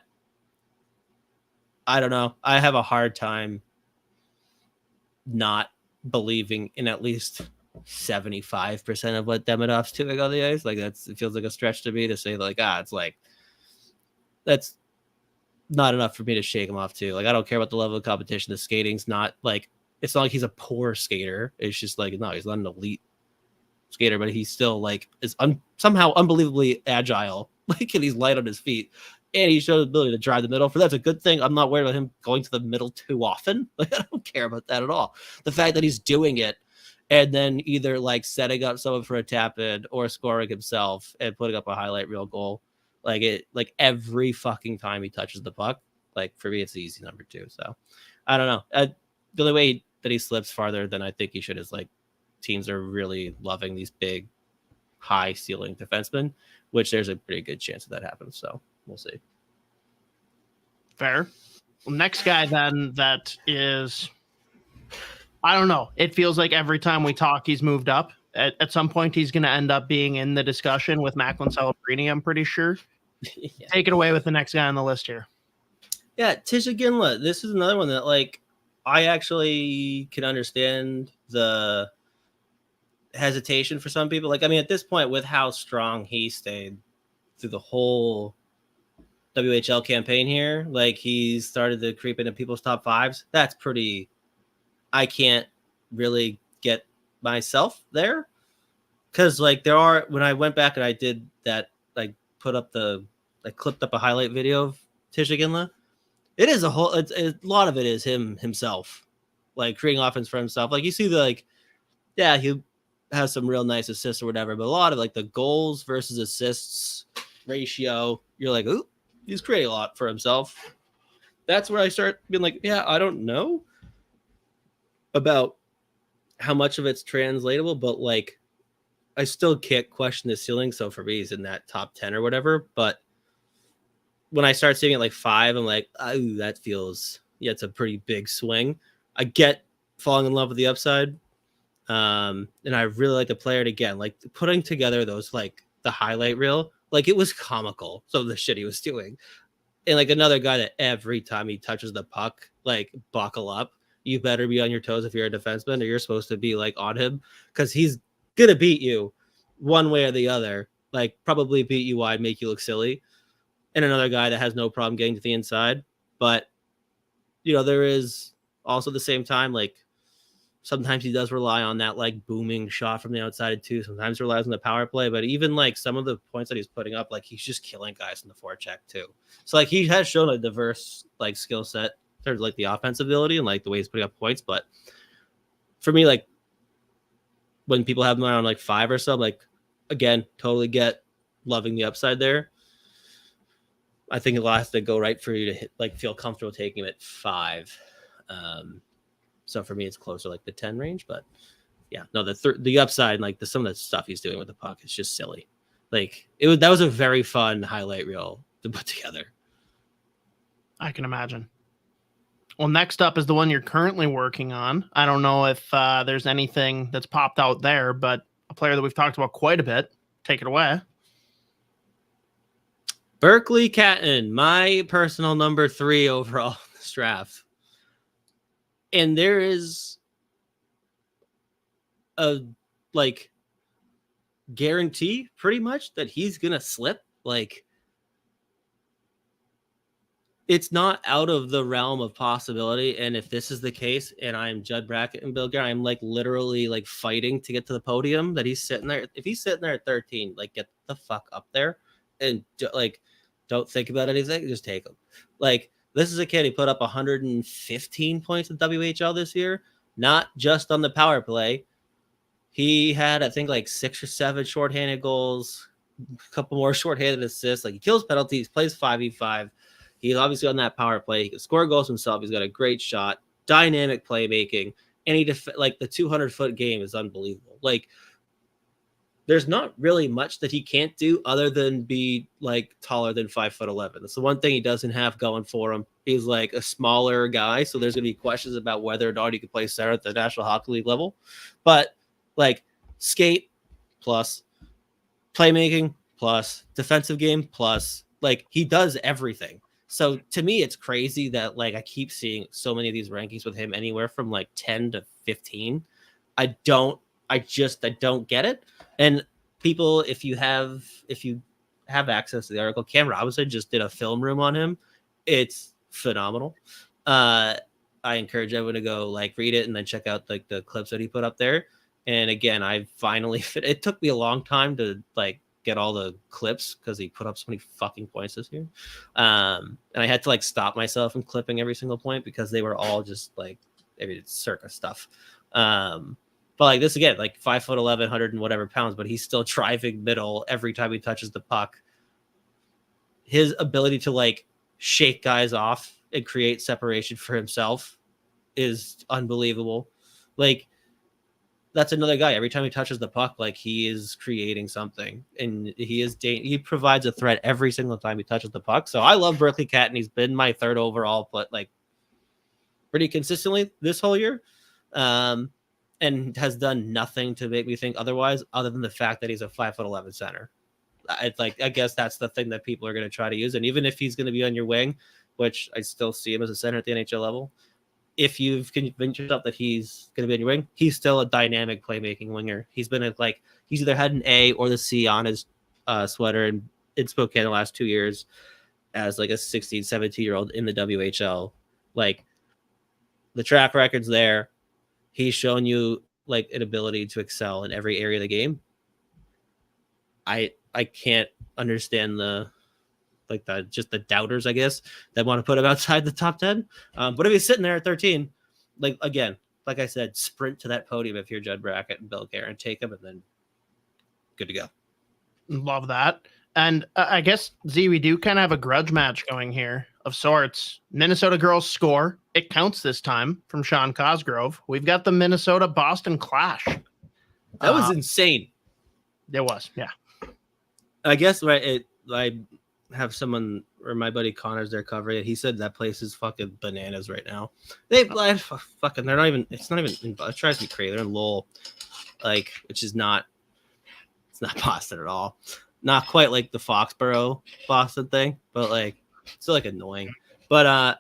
I don't know. I have a hard time not believing in at least 75% of what Demidov's doing on the ice. Like it feels like a stretch to me to say like, it's like, that's not enough for me to shake him off too. Like, I don't care about the level of competition. The skating's not like, it's not like he's a poor skater. It's just like, no, he's not an elite skater, but he's still like is somehow unbelievably agile. Like, and he's light on his feet. And he showed the ability to drive the middle. For that's a good thing. I'm not worried about him going to the middle too often. Like, I don't care about that at all. The fact that he's doing it and then either like setting up someone for a tap in or scoring himself and putting up a highlight reel goal, like every fucking time he touches the puck. Like, for me, it's the easy number 2. So I don't know. The only way that he slips farther than I think he should is like teams are really loving these big, high ceiling defensemen, which there's a pretty good chance that happens. So we'll see. Fair. Well, next guy then that is, I don't know. It feels like every time we talk, he's moved up. At some point, he's going to end up being in the discussion with Macklin Celebrini, I'm pretty sure. Yeah. Take it away with the next guy on the list here. Yeah, Tisha Ginla. This is another one that, like, I actually can understand the hesitation for some people. Like, I mean, at this point, with how strong he stayed through the whole WHL campaign here, like, he's started to creep into people's top 5s. That's pretty, I can't really get myself there. Because, like, there are, when I went back and I did that, like, clipped up a highlight video of Tisha Ginla, it is a lot of it is himself, like, creating offense for himself. Like, you see he has some real nice assists or whatever, but a lot of, like, the goals versus assists ratio, you're like, ooh, he's creating a lot for himself. That's where I start being like, yeah, I don't know about how much of it's translatable, but, like, I still can't question the ceiling. So for me, he's in that top 10 or whatever. But when I start seeing it like 5, I'm like, oh, that feels, it's a pretty big swing. I get falling in love with the upside. And I really like the player. And again, like, putting together those, like, the highlight reel, like, it was comical. So the shit he was doing. And, like, another guy that every time he touches the puck, like, buckle up. You better be on your toes if you're a defenseman, or you're supposed to be, like, on him, because he's going to beat you one way or the other. Like, probably beat you wide, make you look silly. And another guy that has no problem getting to the inside. But, there is also at the same time, like, sometimes he does rely on that, like, booming shot from the outside too. Sometimes he relies on the power play. But even, like, some of the points that he's putting up, like, he's just killing guys in the forecheck too. So, like, he has shown a diverse, like, skill set in terms of, like, the offensive ability and, like, the way he's putting up points. But for me, like, when people have him around, like, 5 or so, like, again, totally get loving the upside there. I think it'll have to go right for you to feel comfortable taking him at 5. So for me, it's closer like the 10 range. But yeah, no, the upside, like, some of the stuff he's doing with the puck is just silly. Like, that was a very fun highlight reel to put together. I can imagine. Well, next up is the one you're currently working on. I don't know if there's anything that's popped out there, but a player that we've talked about quite a bit. Take it away. Berkeley Catton, my personal number 3 overall in this draft. And there is a, like, guarantee pretty much that he's going to slip. Like, it's not out of the realm of possibility. And if this is the case, and I'm Judd Brackett and Bill Guerin, I'm, like, literally, like, fighting to get to the podium, that he's sitting there. If he's sitting there at 13, like, get the fuck up there and, like, don't think about anything. Just take him. Like, this is a kid who put up 115 points in WHL this year, not just on the power play. He had, I think, like, 6 or 7 shorthanded goals, a couple more shorthanded assists. Like, he kills penalties, plays 5v5. He's obviously on that power play. He can score goals himself. He's got a great shot, dynamic playmaking, and like, the 200-foot game is unbelievable. Like, there's not really much that he can't do other than be, like, taller than 5'11". That's the one thing he doesn't have going for him. He's, like, a smaller guy, so there's going to be questions about whether or not he can play center at the National Hockey League level. But, like, skate plus, playmaking plus, defensive game plus, like, he does everything. So to me, it's crazy that, like, I keep seeing so many of these rankings with him anywhere from, like, 10 to 15. I I don't get it. And people, if you have access to the article, Cam Robinson just did a film room on him. It's phenomenal. I encourage everyone to go like read it and then check out like the clips that he put up there. And again, I finally it took me a long time to like get all the clips because he put up so many fucking points this year. And I had to like stop myself from clipping every single point because they were all just like maybe it's circus stuff. But like this again, like 5'11", 100 and whatever pounds, but he's still driving middle every time he touches the puck. His ability to like shake guys off and create separation for himself is unbelievable. Like that's another guy. Every time he touches the puck, like he is creating something, and he provides a threat every single time he touches the puck. So I love Berkeley Cat, and he's been my third overall, but like pretty consistently this whole year, and has done nothing to make me think otherwise, other than the fact that he's a 5'11" center. I guess that's the thing that people are going to try to use, and even if he's going to be on your wing, which I still see him as a center at the NHL level. If you've convinced yourself that he's going to be on your wing, he's still a dynamic playmaking winger. He's been he's either had an A or the C on his sweater in Spokane the last 2 years as like a 16, 17-year-old in the WHL. Like the track record's there. He's shown you like an ability to excel in every area of the game. I can't understand just the doubters, I guess, that want to put him outside the top 10. But if he's sitting there at 13, like I said, sprint to that podium if you're Judd Brackett and Bill Guerin, take him, and then good to go. Love that. And I guess, Z, we do kind of have a grudge match going here of sorts. Minnesota girls score. It counts this time from Sean Cosgrove. We've got the Minnesota-Boston clash. That was insane. It was, yeah. I guess, right, I have someone, or my buddy Connor's there covering it. He said that place is fucking bananas right now. They're not even, it's not even, it tries to be crazy. They're in Lowell, which is not, it's not Boston at all. Not quite like the Foxborough Boston thing, but like, still like annoying. But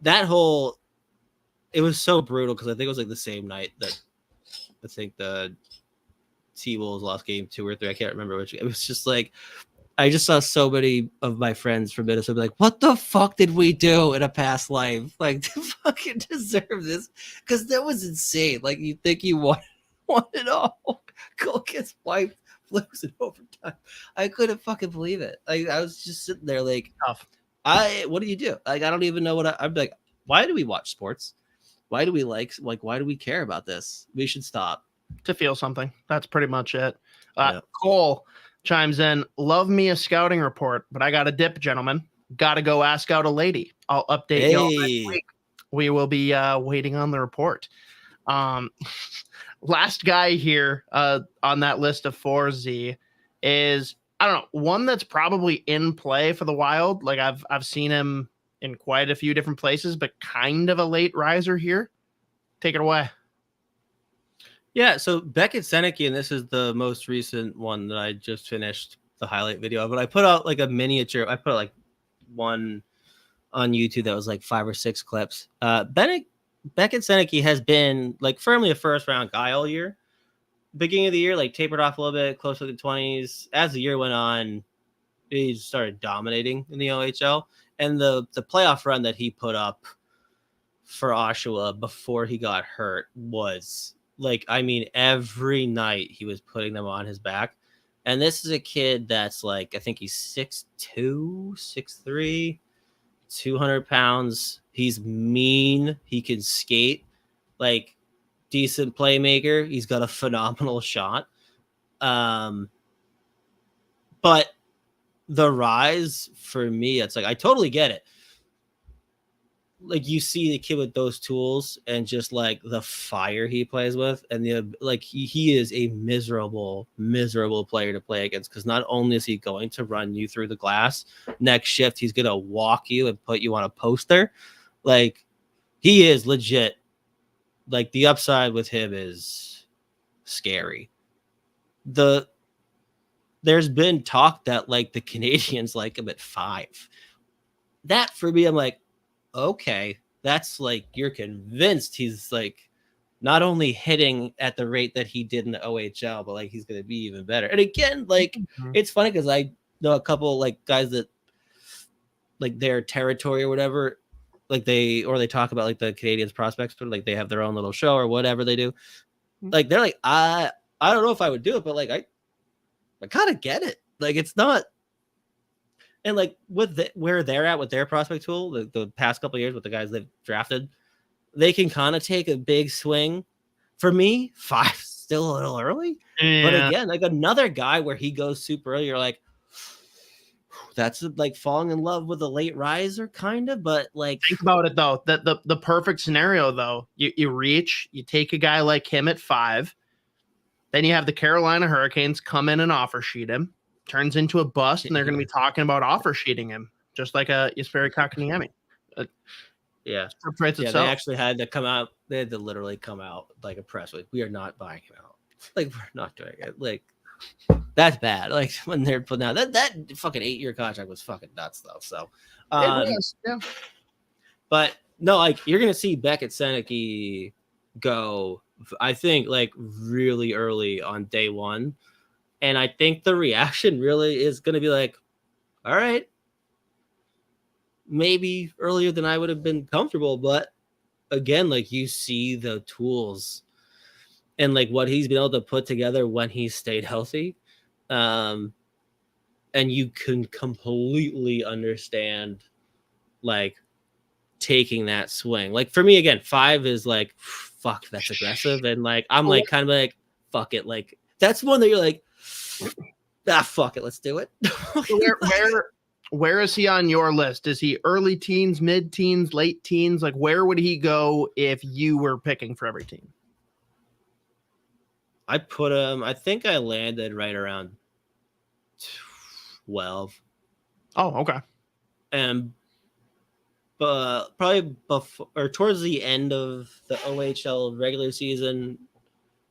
it was so brutal because I think it was like the same night that I think the T-Wolves lost game 2 or 3. I can't remember which. It was just like, I just saw so many of my friends from Minnesota be like, what the fuck did we do in a past life? Like, to fucking deserve this? Because that was insane. Like, you think you won it all. Goal gets wiped, flips in overtime. I couldn't fucking believe it. Like, I was just sitting there like, what do you do? Like, I don't even know what I'm like, why do we watch sports? Why do we why do we care about this? We should stop. To feel something. That's pretty much it. Cole chimes in, love me a scouting report, but I got a dip, gentlemen. Got to go ask out a lady. I'll update you next week. We will be waiting on the report. Last guy here on that list of 4Z is, I don't know, one that's probably in play for the Wild. Like I've seen him in quite a few different places, but kind of a late riser here. Take it away. Yeah, so Beckett Seneke, and this is the most recent one that I just finished the highlight video of, but I put out like a miniature. I put like one on YouTube that was like 5 or 6 clips. Beckett Seneke has been like firmly a first round guy all year. Beginning of the year, like tapered off a little bit, close to the 20s. As the year went on, he started dominating in the OHL. And the playoff run that he put up for Oshawa before he got hurt was like, I mean, every night he was putting them on his back. And this is a kid that's like, I think he's 6'2", 6'3", 200 pounds. He's mean. He can skate. Like, decent playmaker. He's got a phenomenal shot. But the rise for me, it's like, I totally get it. Like, you see the kid with those tools and just like the fire he plays with, and he is a miserable player to play against, because not only is he going to run you through the glass, next shift he's gonna walk you and put you on a poster. Like, he is legit. Like, the upside with him is scary. There's been talk that like the Canadians like him at 5. That for me, I'm like, okay, that's like, you're convinced he's like not only hitting at the rate that he did in the OHL, but like he's going to be even better. And again, like it's funny because I know a couple like guys that like their territory or whatever, like they talk about like the Canadians prospects, but like they have their own little show or whatever they do. Like they're like, I don't know if I would do it, but like I kind of get it. Like it's not. And like with where they're at with their prospect tool, the past couple of years with the guys they've drafted, they can kind of take a big swing. For me, 5 still a little early. Yeah. But again, like another guy where he goes super early, you're like, that's like falling in love with a late riser, kind of. But like, think about it though. That the perfect scenario though, you reach, you take a guy like him at 5, then you have the Carolina Hurricanes come in and offer sheet him, turns into a bust, and they're going to be talking about offer sheeting him, just like a Jesperi Kotkaniemi. Yeah. They actually had to come out. They had to literally come out like a press like, we are not buying him out. Like we're not doing it. Like that's bad. Like when they're putting out that fucking 8-year contract was fucking nuts though. So yeah. But no, like you're gonna see Beckett Seneke go, I think, like really early on day 1. And I think the reaction really is gonna be like, all right. Maybe earlier than I would have been comfortable, but again, like you see the tools and like what he's been able to put together when he stayed healthy. And you can completely understand like taking that swing. Like for me, again, 5 is like, fuck, that's aggressive. And like, I'm like kind of like, fuck it. Like that's one that you're like, fuck it. Let's do it. Where is he on your list? Is he early teens, mid-teens, late teens? Like, where would he go if you were picking for every team? I put him, I think I landed right around 12. Oh, okay. And probably before or towards the end of the OHL regular season,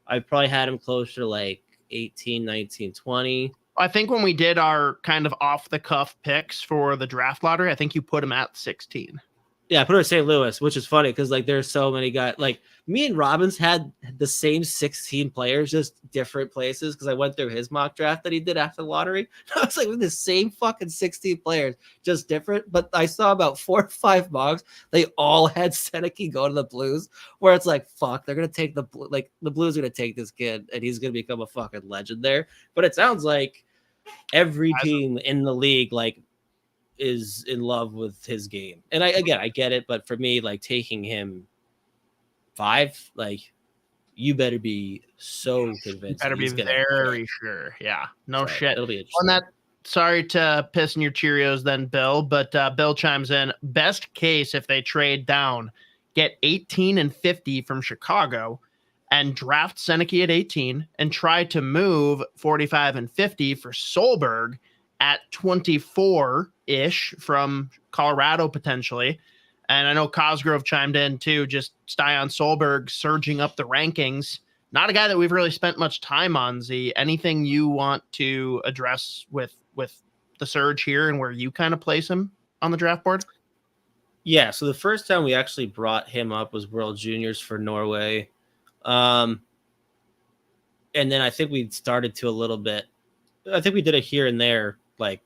I probably had him closer to like 18, 19, 20. I think when we did our kind of off the cuff picks for the draft lottery, I think you put him at 16. Yeah, I put him at St. Louis, which is funny because like there's so many guys. Like me and Robbins had the same 16 players, just different places because I went through his mock draft that he did after the lottery. I was like with the same fucking 16 players, just different. But I saw about 4 or 5 mocks. They all had Seneke go to the Blues, where it's like, fuck, they're gonna take the Blues are gonna take this kid and he's gonna become a fucking legend there. But it sounds like every team in the league like is in love with his game. And I get it, but for me, like taking him 5, like you better be so convinced. Better be very sure. Yeah. No shit. It'll be interesting. On that, sorry to piss in your Cheerios then, Bill, but Bill chimes in. Best case if they trade down, get 18 and 50 from Chicago and draft Seneke at 18 and try to move 45 and 50 for Solberg at 24-ish from Colorado potentially. And I know Cosgrove chimed in too, just Stian Solberg surging up the rankings. Not a guy that we've really spent much time on, Z. Anything you want to address with the surge here and where you kind of place him on the draft board? Yeah, so the first time we actually brought him up was World Juniors for Norway. And then I think we started to a little bit. I think we did it here and there, like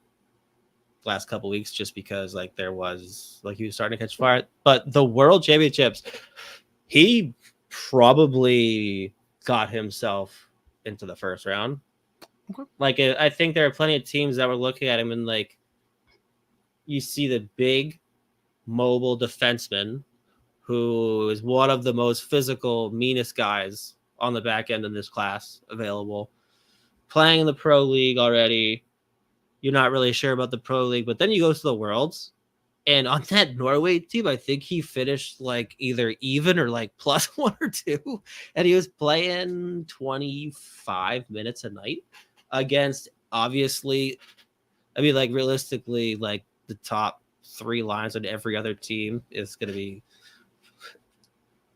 last couple weeks, just because like there was like he was starting to catch fire. But the World Championships, he probably got himself into the first round. Okay. Like I think there are plenty of teams that were looking at him and like you see the big mobile defenseman who is one of the most physical, meanest guys on the back end of this class available, playing in the pro league already. You're not really sure about the pro league, but then you go to the Worlds, and on that Norway team, I think he finished like either even or like +1 or 2, and he was playing 25 minutes a night against, obviously, I mean, like realistically, like the top 3 lines on every other team is going to be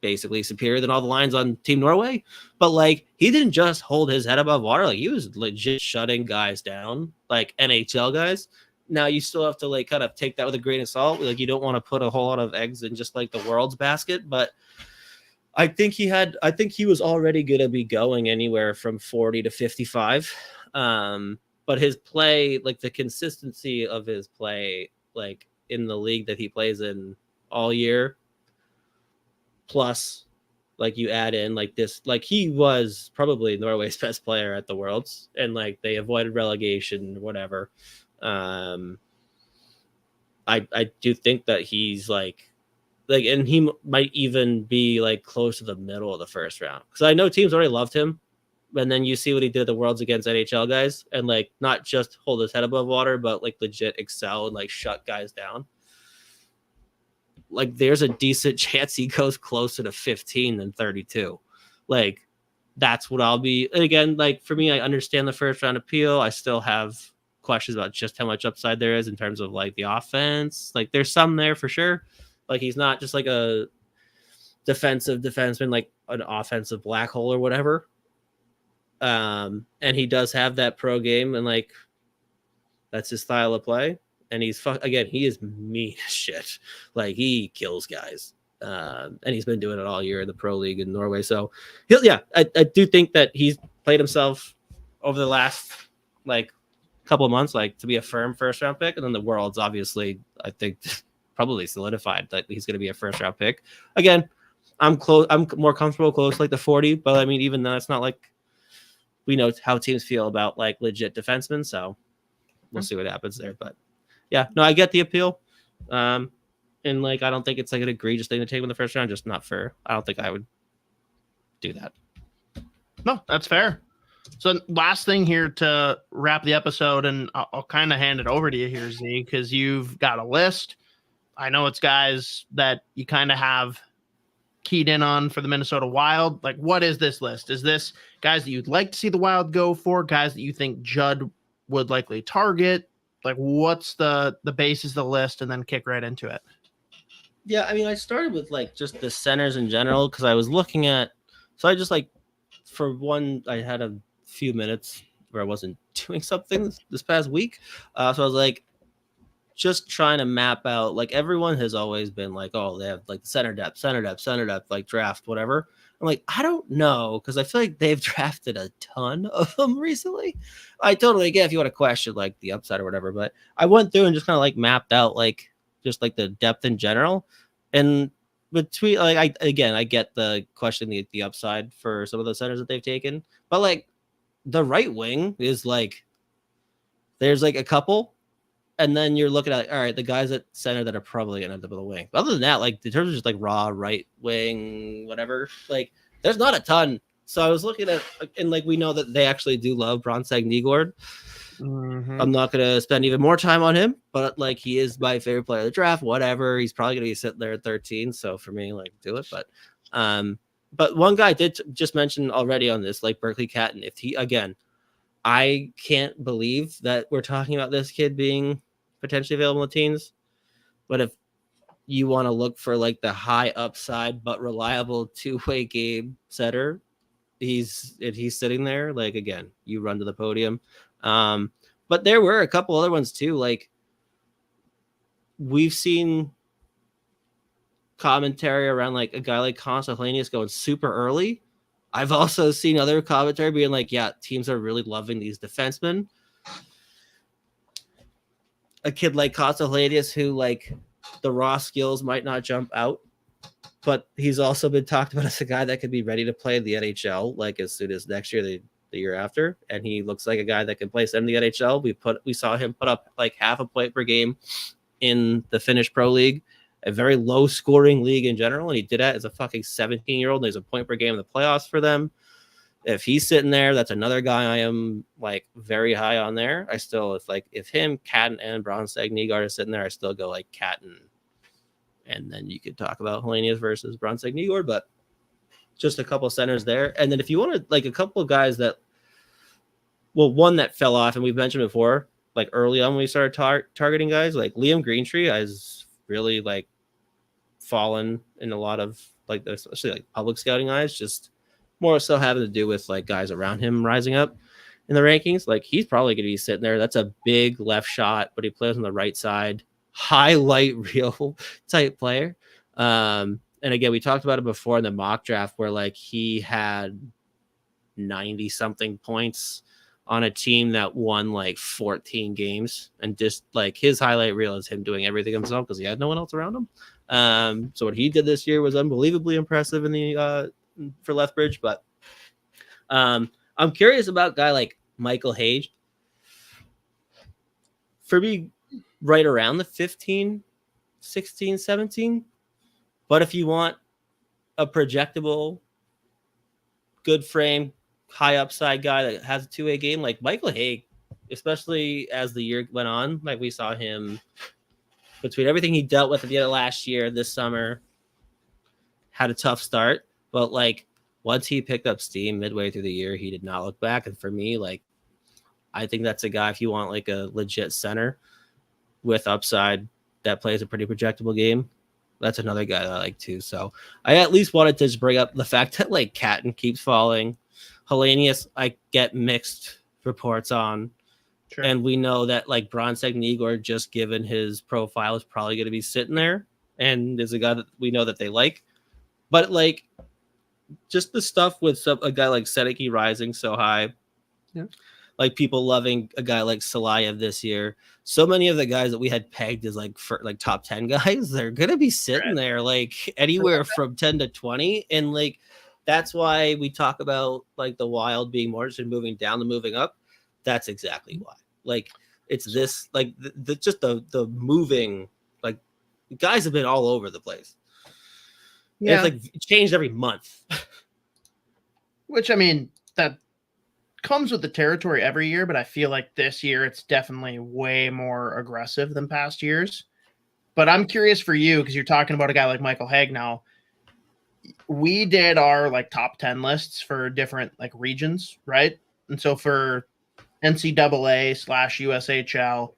basically superior than all the lines on Team Norway. But like he didn't just hold his head above water, like he was legit shutting guys down, like NHL guys. Now you still have to like kind of take that with a grain of salt. Like you don't want to put a whole lot of eggs in just like the World's basket, but I think he was already going to be going anywhere from 40 to 55. But his play, like the consistency of his play, like in the league that he plays in all year, plus like you add in like this, like he was probably Norway's best player at the Worlds, and like they avoided relegation, whatever. I do think that he's like, and he might even be like close to the middle of the first round, because I know teams already loved him, and then you see what he did at the Worlds against NHL guys, and like not just hold his head above water, but like legit excel and like shut guys down. Like there's a decent chance he goes closer to 15 than 32. Like that's what I'll be. And again, like for me, I understand the first round appeal. I still have questions about just how much upside there is in terms of like the offense. Like there's some there for sure. Like he's not just like a defensive defenseman, like an offensive black hole or whatever. And he does have that pro game, and like that's his style of play. And he is mean as shit. Like he kills guys. And he's been doing it all year in the pro league in Norway. So I do think that he's played himself over the last like couple of months, like to be a firm first round pick. And then the World's obviously, I think, probably solidified that he's going to be a first round pick. Again, I'm more comfortable close like the 40, but I mean, even though it's not like we know how teams feel about like legit defensemen. So we'll see what happens there. But yeah, no, I get the appeal. And like, I don't think it's like an egregious thing to take him in the first round, just not fair. I don't think I would do that. No, that's fair. So last thing here to wrap the episode, and I'll kind of hand it over to you here, Z, because you've got a list. I know it's guys that you kind of have keyed in on for the Minnesota Wild. Like, what is this list? Is this guys that you'd like to see the Wild go for, guys that you think Judd would likely target? Like, what's the basis of the list, and then kick right into it? Yeah, I mean, I started with like just the centers in general, because I was looking at, so I just like, for one, I had a few minutes where I wasn't doing something this past week. So I was like, just trying to map out, like everyone has always been like, oh, they have like center depth, like draft, whatever. I'm like, I don't know, because I feel like they've drafted a ton of them recently. I totally get if you want to question like the upside or whatever, but I went through and just kind of like mapped out like just like the depth in general. And between like I get the question, the upside for some of the centers that they've taken, but like the right wing is like there's like a couple. And then you're looking at, all right, the guys at center that are probably going to end up with a wing. But other than that, like in terms of just like raw right wing, whatever, like there's not a ton. So I was looking at, and like we know that they actually do love Bronseg Nygård. Mm-hmm. I'm not going to spend even more time on him, but like he is my favorite player of the draft, whatever. He's probably going to be sitting there at 13. So for me, like do it. But one guy did just mention already on this, like Berkeley Catton. If he, again, I can't believe that we're talking about this kid being potentially available in teams, but if you want to look for like the high upside but reliable two-way game setter, he's sitting there. Like again, you run to the podium. But there were a couple other ones too. Like we've seen commentary around like a guy like Constantinius going super early. I've also seen other commentary being like, yeah, teams are really loving these defensemen. A kid like Constantinius who like the raw skills might not jump out, but he's also been talked about as a guy that could be ready to play the NHL like as soon as next year, the year after. And he looks like a guy that can play in the NHL. We saw him put up like half a point per game in the Finnish Pro League, a very low scoring league in general. And he did that as a fucking 17-year-old. There's a point per game in the playoffs for them. If he's sitting there, that's another guy I am like very high on there. I still, if him, Catton, and Bronseg Nygård are sitting there, I still go like Catton. And then you could talk about Helenius versus Bronseg Nygård, but just a couple of centers there. And then if you wanted like a couple of guys that, well, one that fell off, and we've mentioned before, like early on when we started targeting guys, like Liam Greentree has really like fallen in a lot of like, especially like public scouting eyes, just more so having to do with like guys around him rising up in the rankings. Like he's probably going to be sitting there. That's a big left shot, but he plays on the right side, highlight reel type player. And again, we talked about it before in the mock draft where like he had 90 something points on a team that won like 14 games, and just like his highlight reel is him doing everything himself because he had no one else around him. So what he did this year was unbelievably impressive in the for Lethbridge. But I'm curious about a guy like Michael Hage. For me, right around the 15, 16, 17. But if you want a projectable, good frame, high upside guy that has a two-way game, like Michael Haig, especially as the year went on, like we saw him between everything he dealt with at the end of last year, this summer, had a tough start. But like once he picked up steam midway through the year, he did not look back. And for me, like I think that's a guy, if you want like a legit center with upside that plays a pretty projectable game, that's another guy that I like too. So I at least wanted to just bring up the fact that like Catton keeps falling. Hellenius, I get mixed reports on. Sure. And we know that like Bronsek Igor, just given his profile, is probably going to be sitting there, and is a guy that we know that they like. But like just the stuff with a guy like Sedecki rising so high, like people loving a guy like Salayev this year. So many of the guys that we had pegged as like for like top 10 guys, they're going to be sitting there like anywhere from 10 to 20. And like, that's why we talk about like the Wild being more interested in moving down than moving up. That's exactly why. Like it's this, like the moving, like guys have been all over the place. Yeah. And it's like changed every month. Which, I mean, that comes with the territory every year, but I feel like this year it's definitely way more aggressive than past years. But I'm curious for you, because you're talking about a guy like Michael Haig now. We did our like top 10 lists for different like regions, right? And so for NCAA/USHL,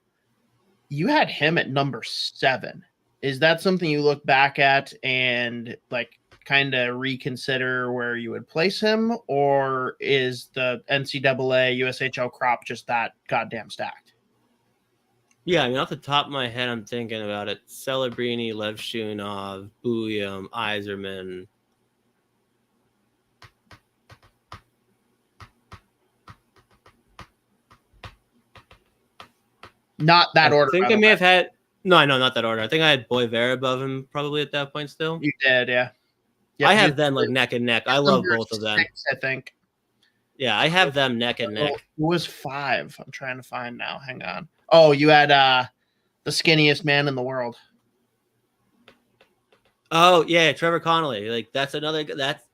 you had him at number 7. Is that something you look back at and like kind of reconsider where you would place him, or is the NCAA USHL crop just that goddamn stacked? Yeah, I mean, off the top of my head, I'm thinking about it. Celebrini, Levshunov, Buyam, Iserman. Not that order. I think I may have had no, not that order. I think I had Boivera above him probably at that point still. You did, yeah. I have them like neck and neck. I love both of them. 6, I think. Yeah, I have them neck and neck. Who was 5? I'm trying to find now. Hang on. Oh, you had the skinniest man in the world. Oh yeah, Trevor Connolly. Like that's another. That's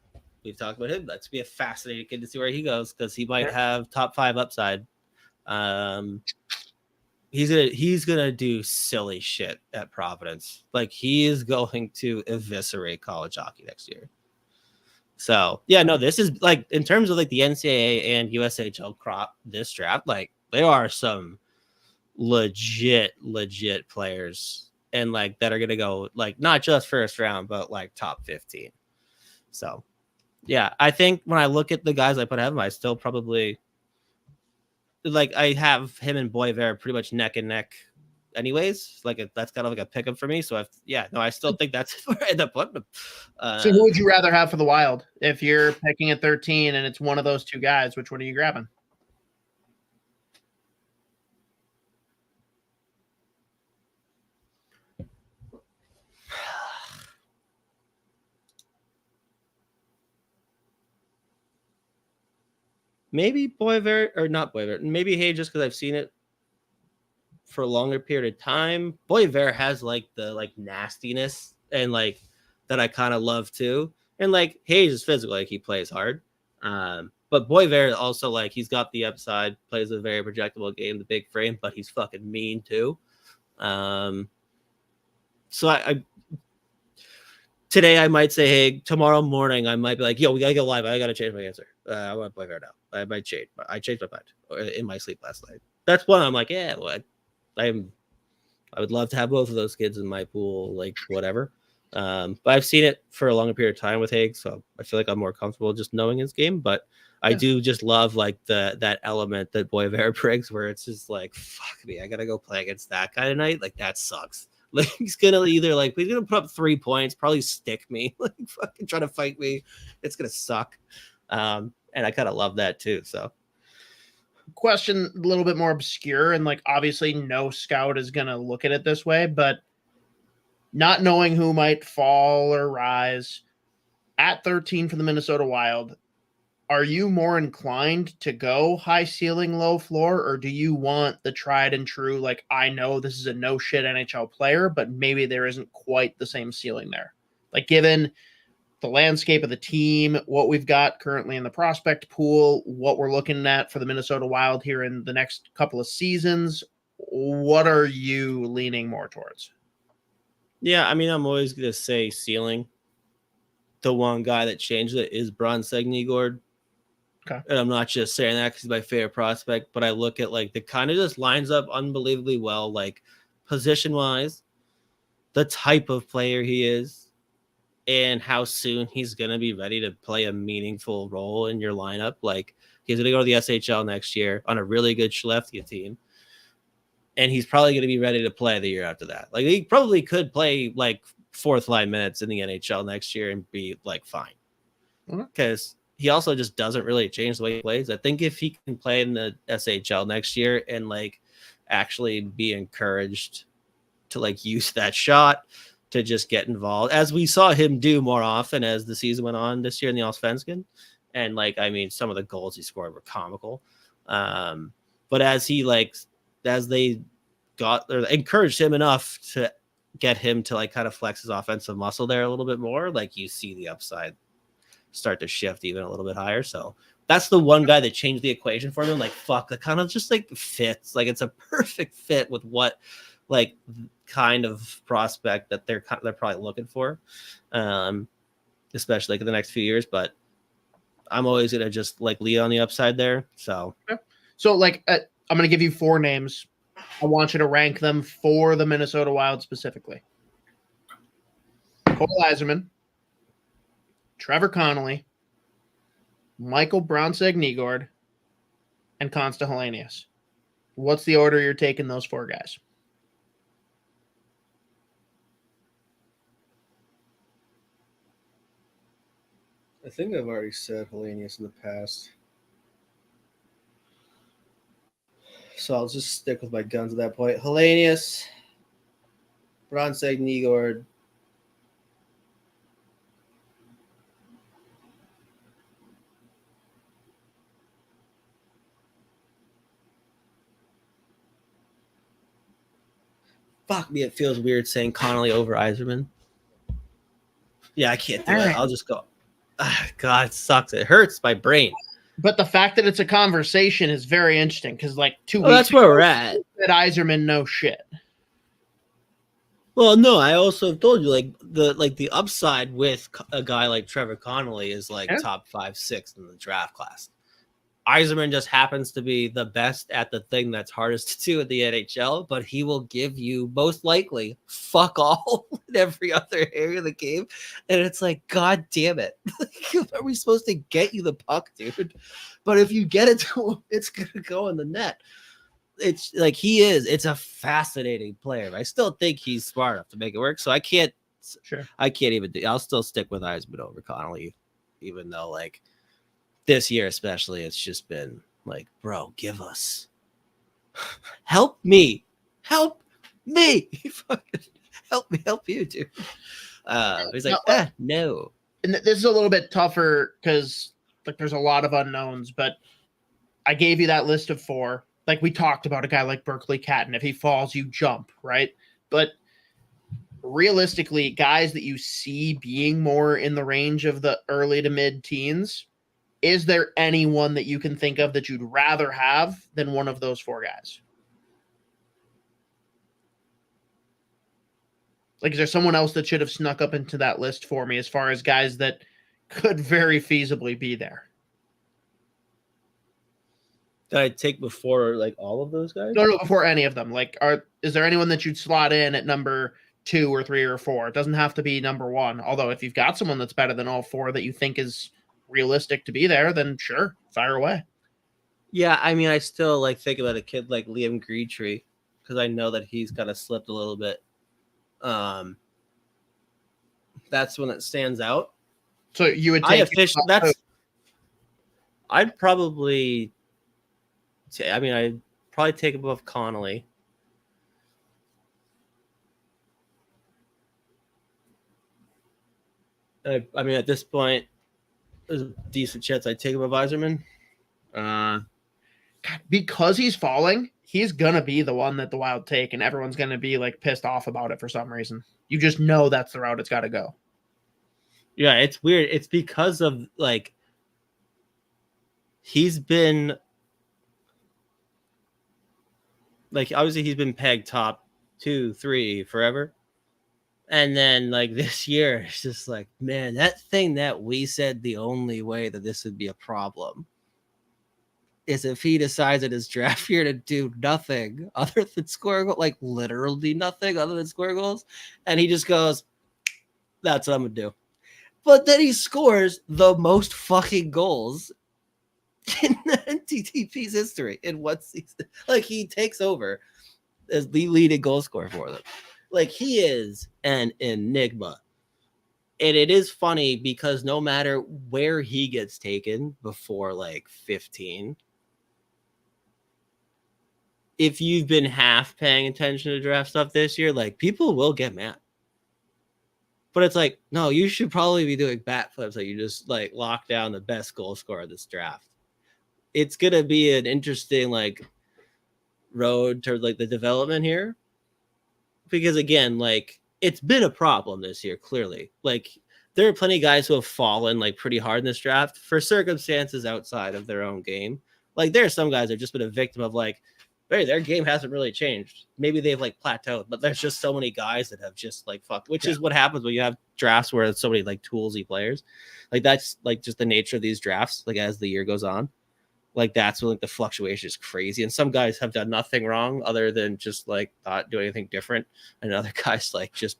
we've talked about him. That's be a fascinating kid to see where he goes because he might have top 5 upside. He's gonna do silly shit at Providence. Like he is going to eviscerate college hockey next year. So yeah, no, this is like in terms of like the NCAA and USHL crop this draft, like there are some legit players and like that are gonna go like not just first round, but like top 15. So yeah, I think when I look at the guys I put ahead of him, I still probably like I have him and Boivera pretty much neck and neck anyways. Like that's kind of like a pickup for me. So I still think that's where I end up putting him. So who would you rather have for the Wild? If you're picking at 13 and it's one of those two guys, which one are you grabbing? Maybe Boivera or not Boivera. Maybe Hay just because I've seen it for a longer period of time. Boivera has like the like nastiness and like that I kind of love too. And like Hayes is physical, like he plays hard. But Boivera also like he's got the upside, plays a very projectable game, the big frame, but he's fucking mean too. So I today I might say, hey, tomorrow morning I might be like, yo, we gotta go live. I gotta change my answer. I want Boivera now. I might change. I changed my mind in my sleep last night. That's one I'm like, yeah, well, I would love to have both of those kids in my pool, like whatever. But I've seen it for a longer period of time with Haig, so I feel like I'm more comfortable just knowing his game. But I do just love like that element that Boivera brings, where it's just like, fuck me, I gotta go play against that kind of night. Like that sucks. Like he's gonna put up 3 points, probably stick me, like fucking try to fight me. It's gonna suck. And I kind of love that too. So question a little bit more obscure, and like obviously no scout is gonna look at it this way, but not knowing who might fall or rise at 13 for the Minnesota Wild, are you more inclined to go high ceiling, low floor, or do you want the tried and true, like, I know this is a no shit NHL player, but maybe there isn't quite the same ceiling there? Like, given the landscape of the team, what we've got currently in the prospect pool, what we're looking at for the Minnesota Wild here in the next couple of seasons, what are you leaning more towards? yeah, I mean, I'm always gonna say ceiling. The one guy that changed it is Bronseg-Nygård. Okay. And I'm not just saying that because he's my favorite prospect, but I look at like the kind of just lines up unbelievably well, like position wise, the type of player he is, and how soon he's going to be ready to play a meaningful role in your lineup. Like he's going to go to the SHL next year on a really good Skellefteå team. And he's probably going to be ready to play the year after that. Like he probably could play like fourth line minutes in the NHL next year and be like fine. Because he also just doesn't really change the way he plays. I think if he can play in the SHL next year and like actually be encouraged to like use that shot to just get involved, as we saw him do more often as the season went on this year in the Allsvenskan. And like, I mean, some of the goals he scored were comical. But as they got or encouraged him enough to get him to like kind of flex his offensive muscle there a little bit more, like you see the upside start to shift even a little bit higher. So that's the one guy that changed the equation for me. I'm like, fuck, that kind of just like fits. Like it's a perfect fit with what like kind of prospect that they're probably looking for, especially like in the next few years. But I'm always gonna just like lead on the upside there. So like I'm gonna give you 4 names. I want you to rank them for the Minnesota Wild specifically. Cole Yzerman, Trevor Connolly, Michael Bronseg-Nygård, and Konsta Helenius. What's the order you're taking those 4 guys? I think I've already said Helenius in the past. So I'll just stick with my guns at that point. Helenius, Bronseg-Nygård, fuck me, it feels weird saying Connolly over Yzerman. Yeah, I can't do it. I'll just go. God, it sucks. It hurts my brain. But the fact that it's a conversation is very interesting because, like, 2 weeks that's where we're at. That Yzerman no shit. Well, no, I also have told you the upside with a guy like Trevor Connolly is like top 5, 6 in the draft class. Yzerman just happens to be the best at the thing that's hardest to do at the NHL, but he will give you most likely fuck all in every other area of the game. And it's like, God damn it. Are we supposed to get you the puck, dude? But if you get it to him, it's going to go in the net. It's like it's a fascinating player. I still think he's smart enough to make it work. So I can't I'll still stick with Yzerman over Connolly, even though like, this year especially, it's just been like, bro, give us. Help me. Help me. Help you, dude. He's like, no. And this is a little bit tougher because like there's a lot of unknowns, but I gave you that list of 4. Like we talked about a guy like Berkeley Catton. If he falls, you jump, right? But realistically, guys that you see being more in the range of the early to mid-teens, is there anyone that you can think of that you'd rather have than one of those 4 guys? Like, is there someone else that should have snuck up into that list for me as far as guys that could very feasibly be there? Did I take before like all of those guys? No, before any of them. Like, is there anyone that you'd slot in at number 2 or 3 or 4? It doesn't have to be number 1. Although if you've got someone that's better than all 4 that you think is realistic to be there, then sure, fire away. Yeah, I mean, I still like think about a kid like Liam Greetree because I know that he's kind of slipped a little bit That's when it stands out. So you would take I'd probably I'd probably take above Connolly. At this point, there's a decent chance I'd take above Yzerman. Because he's falling, he's gonna be the one that the Wild take, and everyone's gonna be like pissed off about it for some reason. You just know that's the route it's got to go. Yeah, it's weird. It's because of like he's been like obviously he's been pegged top 2, 3 forever. And then like this year, it's just like, man, that thing that we said the only way that this would be a problem is if he decides in his draft year to do nothing other than score goals, like literally nothing other than score goals. And he just goes, that's what I'm going to do. But then he scores the most fucking goals in the NTTP's history in one season. Like he takes over as the leading goal scorer for them. Like he is an enigma. And it is funny because no matter where he gets taken before like 15, if you've been half paying attention to draft stuff this year, like people will get mad. But it's like, no, you should probably be doing bat flips. Like you just like lock down the best goal scorer of this draft. It's going to be an interesting like road to like the development here. Because again, like it's been a problem this year, clearly. Like there are plenty of guys who have fallen like pretty hard in this draft for circumstances outside of their own game. Like there are some guys that have just been a victim of like, hey, their game hasn't really changed. Maybe they've like plateaued, but there's just so many guys that have just like fucked, which is what happens when you have drafts where it's so many like toolsy players. Like that's like just the nature of these drafts. Like as the year goes on, like that's when like the fluctuation is crazy. And some guys have done nothing wrong other than just like not do anything different. And other guys like just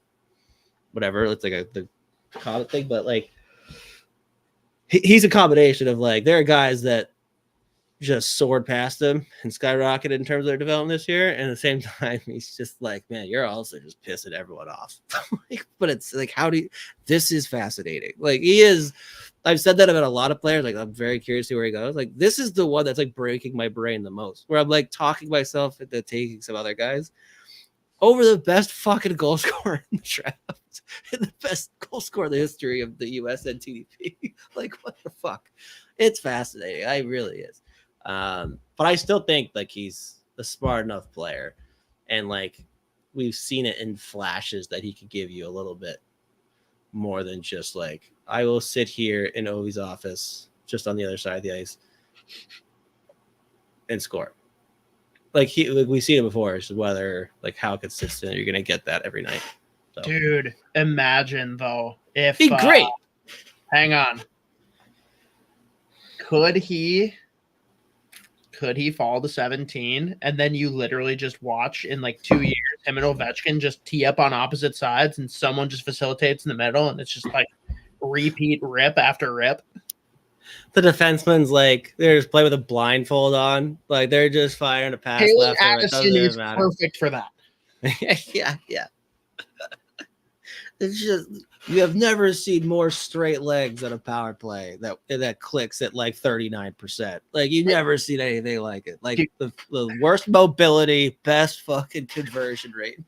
whatever. It's like the common thing, but like he's a combination of like there are guys that just soared past him and skyrocketed in terms of their development this year. And at the same time, he's just like, man, you're also just pissing everyone off. But it's like, this is fascinating. Like he is, I've said that about a lot of players. Like I'm very curious to see where he goes. Like this is the one that's like breaking my brain the most, where I'm like talking myself into taking some other guys over the best fucking goal scorer in the draft and the best goal scorer in the history of the US NTDP. Like what the fuck? It's fascinating. It really is. But I still think like he's a smart enough player, and like we've seen it in flashes that he could give you a little bit more than just like I will sit here in Ovi's office just on the other side of the ice and score. Like we've seen it before. It's whether like how consistent you're gonna get that every night. So. Dude, imagine though if be great. Hang on. Could he fall to 17 and then you literally just watch in like 2 years him and Ovechkin just tee up on opposite sides and someone just facilitates in the middle and it's just like repeat rip after rip? The defenseman's like they're just playing with a blindfold on, like they're just firing a pass Taylor left and right. Addison is perfect for that. yeah. It's just you have never seen more straight legs on a power play that clicks at like 39%. Like you've never seen anything like it. Like the worst mobility, best fucking conversion rate.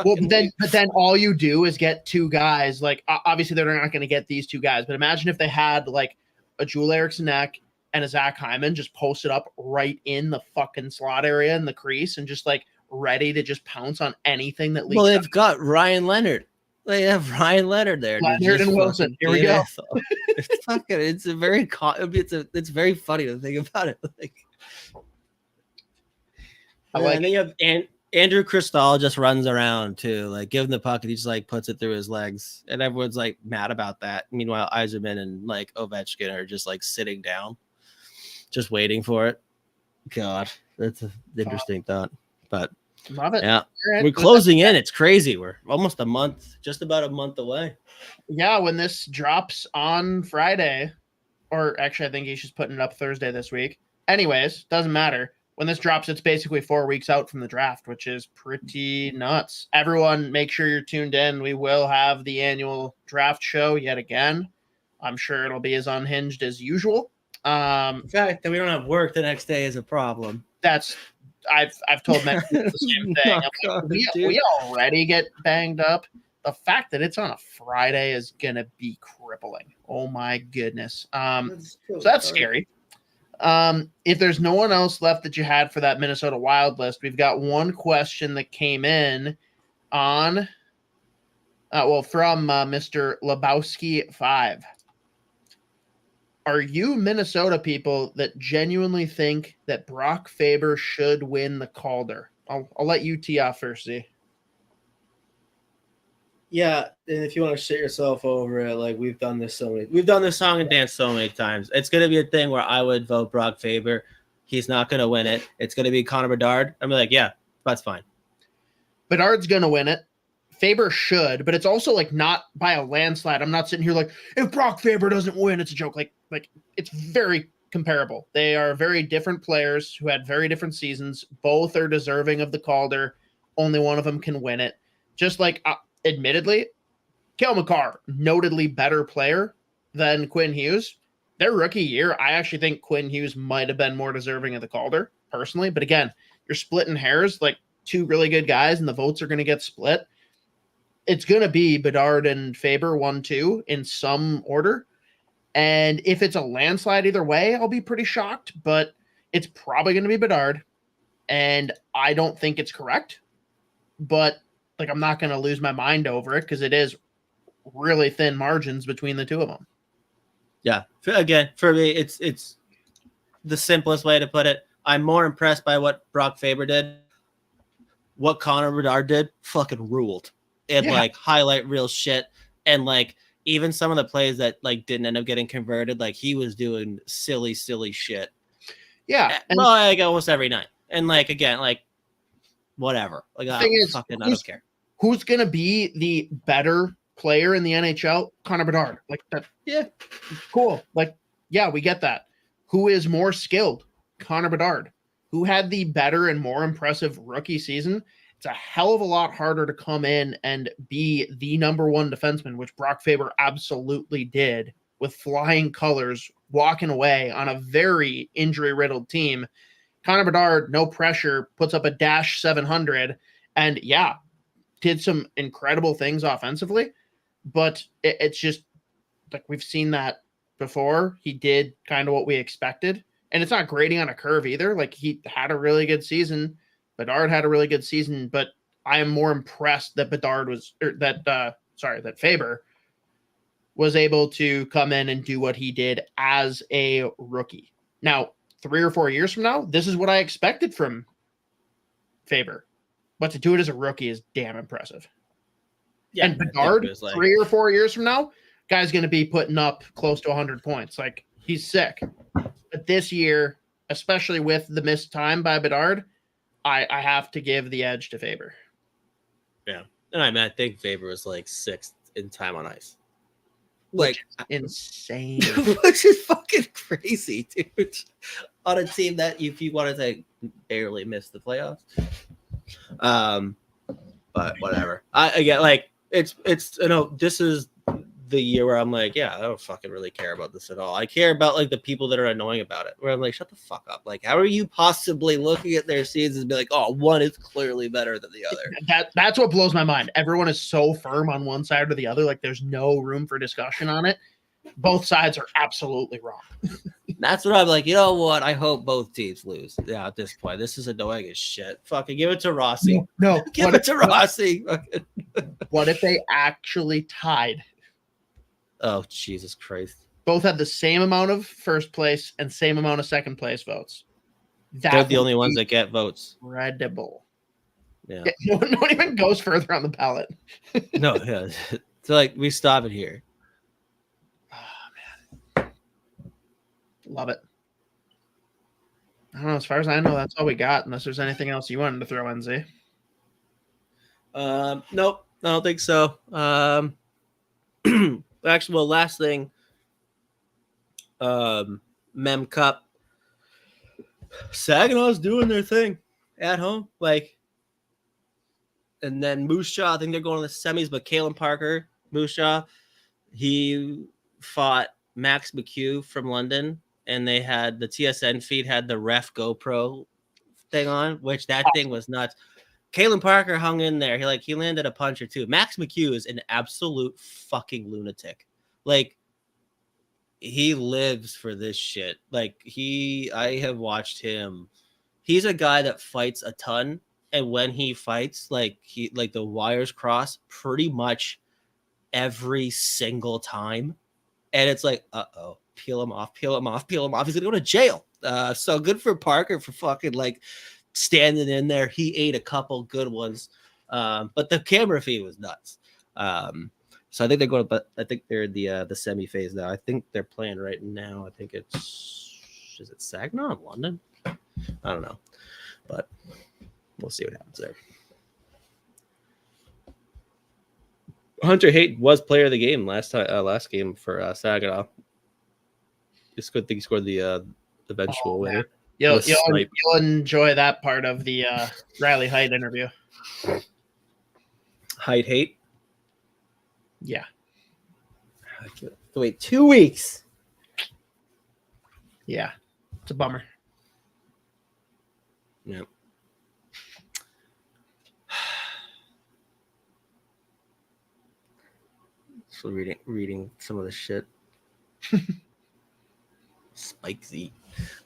Well, but then all you do is get two guys. Like obviously they're not going to get these two guys, but imagine if they had like a Joel Eriksson Ek and a Zach Hyman just posted up right in the fucking slot area in the crease and just like ready to just pounce on anything that leaks. Well, they've got Ryan Leonard. They have Ryan Leonard there. Leonard and Wilson. Here we go. It's very funny to think about it. And then you have Andrew Cristal just runs around too, like give him the puck and he just like puts it through his legs, and everyone's like mad about that. Meanwhile, Yzerman and like Ovechkin are just like sitting down, just waiting for it. God, that's an interesting thought, but. Love it. Yeah. We're closing in. It's crazy. We're almost just about a month away. Yeah. When this drops on Friday, or actually, I think he's just putting it up Thursday this week. Anyways, doesn't matter. when this drops, it's basically 4 weeks out from the draft, which is pretty nuts. Everyone, make sure you're tuned in. We will have the annual draft show yet again. I'm sure it'll be as unhinged as usual. The fact that we don't have work the next day is a problem. I've told many people the same thing. God, we already get banged up. The fact that it's on a Friday is gonna be crippling. Oh my goodness. So that's scary. If there's no one else left that you had for that Minnesota Wild list, we've got one question that came in on from Mr. Lebowski 5. Are you Minnesota people that genuinely think that Brock Faber should win the Calder? I'll let you tee off first, Z. Yeah, and if you want to shit yourself over it, like we've done this song and dance so many times. It's gonna be a thing where I would vote Brock Faber. He's not gonna win it. It's gonna be Connor Bedard. I'm like, yeah, that's fine. Bedard's gonna win it. Faber should, but it's also like not by a landslide. I'm not sitting here like, if Brock Faber doesn't win, it's a joke. Like it's very comparable. They are very different players who had very different seasons. Both are deserving of the Calder. Only one of them can win it. Just like, admittedly, Cale Makar, notedly better player than Quinn Hughes. Their rookie year, I actually think Quinn Hughes might have been more deserving of the Calder, personally. But again, you're splitting hairs, like two really good guys, and the votes are going to get split. It's going to be Bedard and Faber 1-2 in some order. And if it's a landslide either way, I'll be pretty shocked, but it's probably going to be Bedard. And I don't think it's correct, but like, I'm not going to lose my mind over it because it is really thin margins between the two of them. Yeah. Again, for me, it's the simplest way to put it. I'm more impressed by what Brock Faber did. What Connor Bedard did fucking ruled. And like highlight real shit. And like even some of the plays that like didn't end up getting converted, like he was doing silly shit. Yeah. And, well, like almost every night. And like again, like whatever. Like I don't care. Who's gonna be the better player in the NHL? Connor Bedard. Like that. Yeah. Cool. Like, yeah, we get that. Who is more skilled? Connor Bedard. Who had the better and more impressive rookie season? It's a hell of a lot harder to come in and be the number one defenseman, which Brock Faber absolutely did with flying colors, walking away on a very injury-riddled team. Connor Bedard, no pressure, puts up a -700, and yeah, did some incredible things offensively, but it's just like we've seen that before. He did kind of what we expected, and it's not grading on a curve either. Like he had a really good season. Bedard had a really good season, but I am more impressed that that Faber was able to come in and do what he did as a rookie. Now, 3 or 4 years from now, this is what I expected from Faber, but to do it as a rookie is damn impressive. Yeah, and Bedard, 3 or 4 years from now, guy's going to be putting up close to 100 points. Like he's sick. But this year, especially with the missed time by Bedard, I have to give the edge to Faber. Yeah. And I think Faber was like 6th in time on ice. Like insane. Which is fucking crazy, dude. On a team that if you wanted to barely miss the playoffs. But whatever. Again, like it's this is the year where I'm like, yeah, I don't fucking really care about this at all. I care about like the people that are annoying about it. Where I'm like, shut the fuck up. Like, how are you possibly looking at their seasons and be like, oh, one is clearly better than the other? That's what blows my mind. Everyone is so firm on one side or the other. Like, there's no room for discussion on it. Both sides are absolutely wrong. That's what I'm like. You know what? I hope both teams lose. Yeah, at this point, this is annoying as shit. Fucking give it to Rossi. No, give it to Rossi. What if they actually tied? Oh, Jesus Christ. Both had the same amount of first place and same amount of second place votes. They're the only ones that get votes. Incredible. Yeah. No one even goes further on the ballot. No, yeah. So, like, we stop it here. Oh, man. Love it. I don't know. As far as I know, that's all we got, unless there's anything else you wanted to throw in, Z. Nope. I don't think so. Actually, well, last thing, Mem Cup. Saginaw's doing their thing at home. And then Moose Jaw, I think they're going to the semis, but Kalen Parker, Moose Jaw, he fought Max McHugh from London, and they had the TSN feed had the ref GoPro thing on, which that thing was nuts. Kalen Parker hung in there. He landed a punch or two. Max McHugh is an absolute fucking lunatic. He lives for this shit. I have watched him. He's a guy that fights a ton, and when he fights, the wires cross pretty much every single time, and it's peel him off. He's gonna go to jail. So good for Parker for fucking standing in there. He ate a couple good ones, but the camera feed was nuts. So I think they're going, but I think they're the semi phase now. I think they're playing right now. I think is it Saginaw in London? I don't know, but we'll see what happens there. Hunter Hayton was player of the game last game for Saginaw. It's good thing he scored the eventual winner. You'll enjoy that part of the Riley Heidt interview. Hate. Yeah. Wait 2 weeks. Yeah. It's a bummer. Yeah. So reading some of the shit. Spike Z.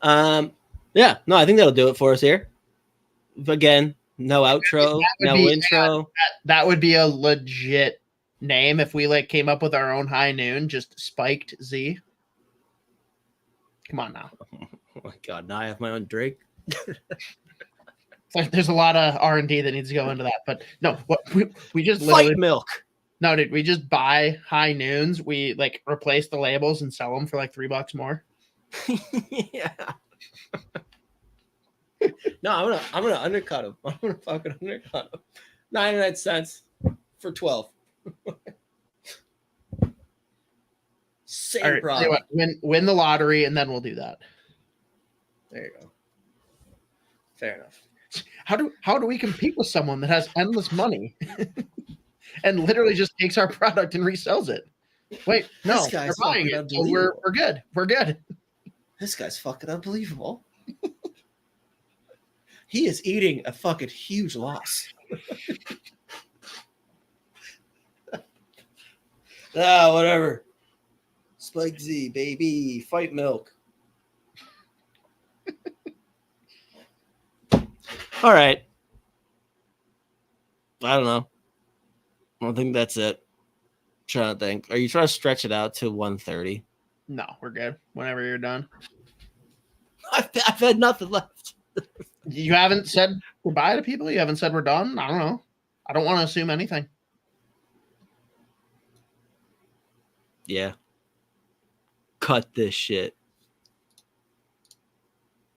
Yeah, no, I think that'll do it for us here. Again, no outro, no intro. That would be a legit name if we came up with our own high noon, just Spiked Z. Come on now. Oh my god, now I have my own Drake. There's a lot of R&D that needs to go into that, but no, we just literally Fight milk. No, dude, we just buy high noons. We replace the labels and sell them for $3 more. Yeah. No, I'm gonna undercut him. I'm gonna fucking undercut him. 99 cents for 12. Same All right, product. Win the lottery, and then we'll do that. There you go. Fair enough. How do we compete with someone that has endless money and literally just takes our product and resells it? Wait, no, they're buying it. So we're good. We're good. This guy's fucking unbelievable. He is eating a fucking huge loss. Whatever. Spike Z, baby. Fight milk. All right. I don't know. I think that's it. I'm trying to think. Are you trying to stretch it out to 1:30? No, we're good. Whenever you're done. I've had nothing left. You haven't said goodbye to people? You haven't said we're done? I don't know. I don't want to assume anything. Yeah. Cut this shit.